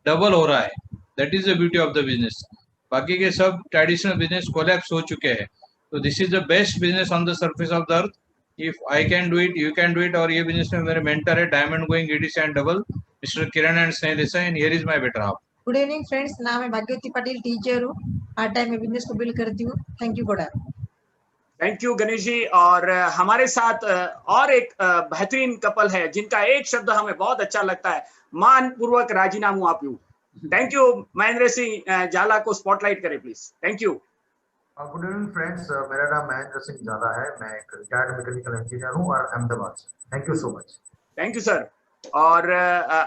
डबल हो रहा है, that is the beauty of the business. बाकी के सब ट्रेडिशनल बिजनेस कोलैप्स हो चुके हैं, तो this is the best business on the surface of the earth. If I can do it, you can do it. और ये बिजनेस में मेरे मेंटर है diamond going EDC and double mister Kiran and Sneh Desai, and here is my better half. Good evening friends, नाम है भाग्यवती पाटिल, टीचर हूँ, पार्ट टाइम में बिजनेस को बिल्ड करती हूँ। थैंक यू गोड़ा। Thank you Ganesh ji. और हमारे साथ और एक बेहतरीन कपल है जिनका एक शब्द हमें बहुत अच्छा लगता है, मान पूर्वक राजीनामू आप you. Thank you. Mahendra Singh जाला को स्पॉटलाइट करें please. Thank you. Good evening friends, मेरा नाम महेंद्र सिंह जाला है, मैं एक रिटायर्ड मैकेनिकल इंजीनियर हूँ और अहमदाबाद से। Thank you so much. Thank you sir. और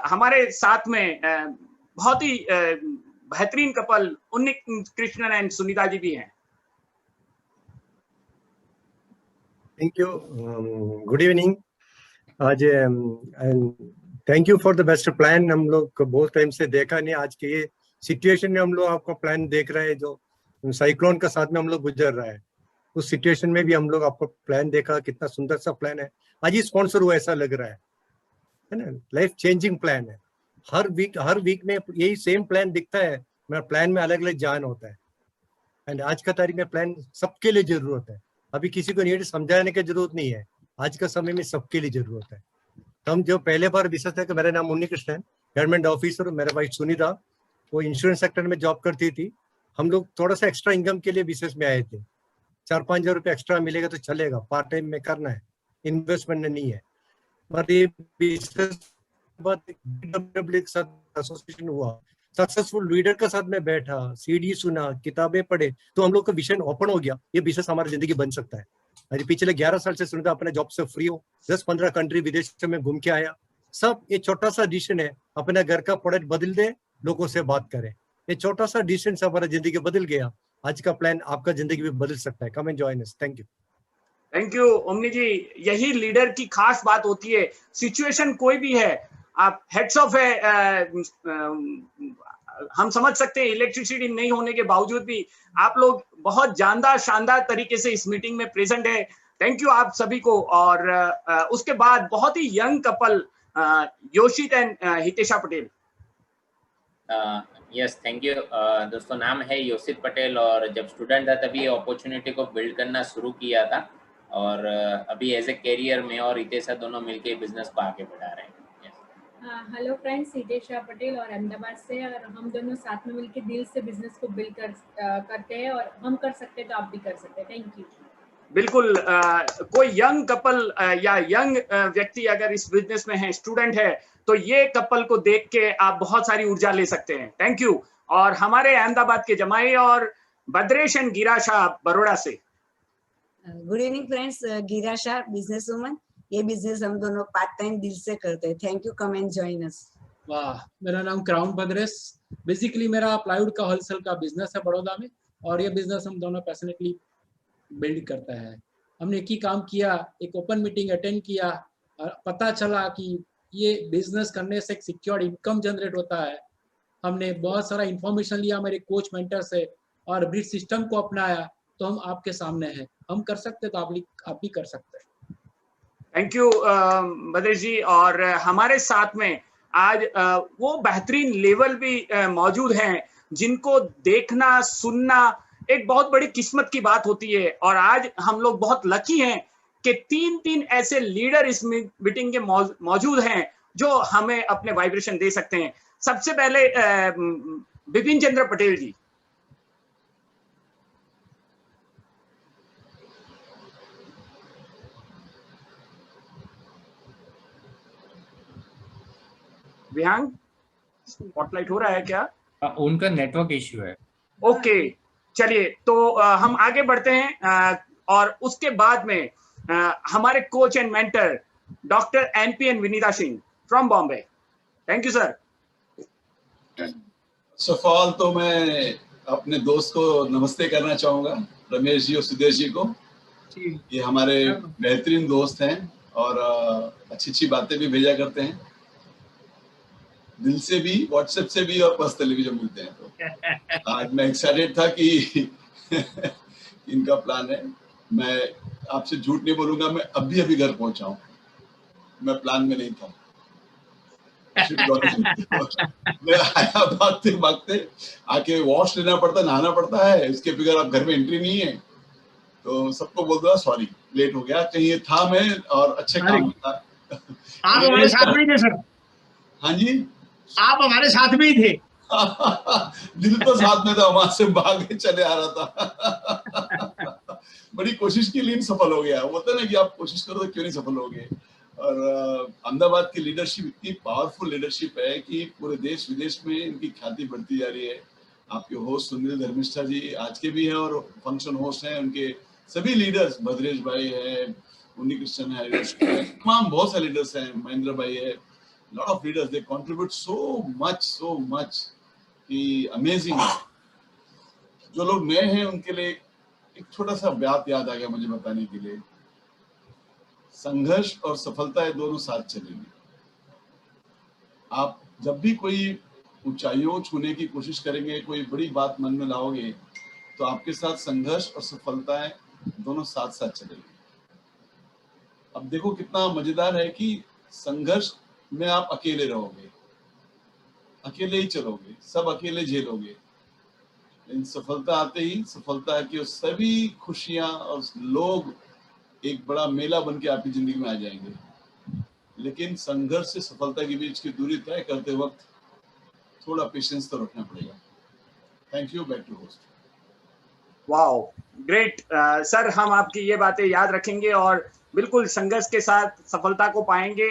हमारे साथ में बहुत ही बेहतरीन couple Unnikrishnan and Sunita ji भी हैं। Thank you, good evening. आज thank you for the best plan. हम लोग बहुत टाइम से देखा नहीं, आज के ये सिचुएशन में हम लोग आपका प्लान देख रहे हैं, जो साइक्लोन का साथ में हम लोग गुजर रहा है, उस सिचुएशन में भी हम लोग आपका प्लान देखा, कितना सुंदर सा प्लान है। आज ही स्पॉन्सर हुआ ऐसा लग रहा है ना, लाइफ चेंजिंग प्लान है। हर वीक में यही सेम प्लान दिखता है, मेरा प्लान में अलग अलग जान होता है। एंड आज का तारीख में प्लान सबके लिए जरूरत है, अभी किसी को नीड समझाने की जरूरत नहीं है, आज का समय में सबके लिए जरूरत है। हम जो पहले बार विशेष है कि मेरा नाम उन्नी कृष्ण है, गवर्नमेंट ऑफिसर, मेरा वाइफ सुनीता वो इंश्योरेंस सेक्टर में जॉब करती थी। हम लोग थोड़ा सा एक्स्ट्रा इनकम के लिए विशेष में आए थे, 4-5 हज़ार रुपये एक्स्ट्रा मिलेगा तो चलेगा, पार्ट टाइम में करना है, इन्वेस्टमेंट नहीं है। पर ये के साथ एसोसिएशन हुआ, सक्सेसफुल लीडर के साथ में बैठा, सीडी सुना, किताबें पढ़े, तो हम लोग का विजन ओपन हो गया, ये बिजनेस हमारी जिंदगी बन सकता है। अरे पिछले 11 साल से सुनीता अपने जॉब से फ्री हो, 10-15 कंट्री विदेश में घूम के आया। सब ये छोटा सा डिसीजन है, अपने घर का प्रोडक्ट बदल दे, लोगों से बात करें, ये छोटा सा डिसीजन से हमारा जिंदगी बदल गया। आज का प्लान आपका जिंदगी भी बदल सकता है। Come and join us. Thank you. Thank you Omni ji. यही लीडर की खास बात होती है, सिचुएशन कोई भी है, आप हेड्स ऑफ है। हम समझ सकते हैं इलेक्ट्रिसिटी नहीं होने के बावजूद भी आप लोग बहुत जानदार शानदार तरीके से इस मीटिंग में प्रेजेंट है। थैंक यू आप सभी को। और उसके बाद बहुत ही young couple Yoshit and Hitesha Patel. Yes thank you. दोस्तों नाम है योशित पटेल और जब स्टूडेंट था तभी अपॉर्चुनिटी को बिल्ड करना शुरू किया था और अभी एज ए कैरियर मैं और रितेशा दोनों मिलके बिजनेस को आगे बढ़ा रहे हैं। हेलो फ्रेंड्स, हितेशा पटेल और अहमदाबाद से, और हम दोनों साथ में मिलकर दिल से बिजनेस को बिल्ड करते हैं, और हम कर सकते हैं तो आप भी कर सकते हैं। Thank you. बिल्कुल, कोई यंग कपल या यंग व्यक्ति अगर इस बिजनेस में है, स्टूडेंट है, तो ये कपल को देख के आप बहुत सारी ऊर्जा ले सकते हैं। Thank you. और हमारे अहमदाबाद के जमाई और भद्रेश एंड गिराशा बड़ौदा से। Good evening friends, Girasha business woman. ये बिजनेस हम दोनों पार्ट टाइम दिल से करते हैं। Thank you, come and join us. वाह, मेरा नाम क्राउन भद्रेश। बेसिकली मेरा प्लाईवुड का होलसेल का बिजनेस है बड़ौदा में, और ये बिजनेस हम दोनों पैशनेटली बिल्ड करता है। हमने एक ही काम किया, एक ओपन मीटिंग अटेंड किया और पता चला कि ये बिजनेस करने से एक सिक्योर्ड इनकम जनरेट होता है। हमने बहुत सारा इंफॉर्मेशन लिया मेरे कोच मेंटर से और ब्रिज सिस्टम को अपनाया, तो हम आपके सामने हैं। हम कर सकते तो आप भी कर सकते हैं। थैंक यू भद्रेश जी। और हमारे साथ में आज वो बेहतरीन लेवल भी मौजूद हैं जिनको देखना सुनना एक बहुत बड़ी किस्मत की बात होती है। और आज हम लोग बहुत लकी हैं कि तीन ऐसे लीडर इस मीटिंग के मौजूद हैं जो हमें अपने वाइब्रेशन दे सकते हैं। सबसे पहले बिपिन चंद्र पटेल जी। विहांग, स्पॉटलाइट हो रहा है क्या? उनका नेटवर्क इश्यू है। ओके, चलिए तो हम आगे बढ़ते हैं। और उसके बाद में हमारे coach and mentor doctor NPN Vinita Singh from Bombay. Thank you sir. सफाल तो मैं अपने दोस्त को नमस्ते करना चाहूँगा, रमेश जी और सुदेश जी को। ये हमारे बेहतरीन दोस्त हैं और अच्छी बातें भी भेजा करते हैं, दिल से भी, व्हाट्सएप से भी और पर्सनली भी जब मिलते हैं। तो आज मैं एक्साइटेड था कि इनका प्लान है। मैं आपसे झूठ नहीं बोलूंगा, मैं अभी घर पहुंचा हूँ, मैं प्लान में नहीं था। मैं आया भागते आके वॉश लेना पड़ता, नहाना पड़ता है, इसके बगैर आप घर में एंट्री नहीं है। तो सबको बोल दो सॉरी, लेट हो गया, कहीं था मैं और अच्छे काम था। आप हमारे साथ में थे सर। हाँ जी, आप हमारे साथ में ही थे। दिल तो साथ में था, वहां से भाग के चले आ रहा था। बड़ी कोशिश की लेकिन सफल हो गया। होता है ना कि आप कोशिश करो तो क्यों नहीं सफल होगे। और अहमदाबाद की लीडरशिप इतनी पावरफुल लीडरशिप है कि पूरे देश विदेश में इनकी ख्याति बढ़ती जा रही है। आपके होस्ट सुनील धर्मिष्ठा जी आज के भी हैं और फंक्शन होस्ट हैं, उनके सभी लीडर्स, भद्रेश भाई है, उन्नी कृष्ण है, तमाम बहुत सारे लीडर्स हैं, महेंद्र भाई है, lot of leaders, they contribute so much कि amazing है। जो लोग नए हैं उनके लिए एक छोटा सा बात याद आ गया मुझे बताने के लिए। संघर्ष और सफलता ये दोनों साथ चलेंगे। आप जब भी कोई ऊंचाइयों छूने की कोशिश करेंगे, कोई बड़ी बात मन में लाओगे, तो आपके साथ संघर्ष और सफलताएं दोनों साथ साथ चलेंगे। अब देखो कितना मजेदार है कि संघर्ष में आप अकेले रहोगे, अकेले ही चलोगे, सब अकेले झेलोगे, लेकिन सफलता आते ही सफलता की सभी खुशियां और लोग एक बड़ा मेला बन के आपकी जिंदगी में आ जाएंगे। लेकिन संघर्ष से सफलता के बीच की दूरी तय करते वक्त थोड़ा पेशेंस तो रखना पड़ेगा। Thank you, back to host. Wow, great sir, हम आपकी ये बातें याद रखेंगे और बिल्कुल संघर्ष के साथ सफलता को पाएंगे।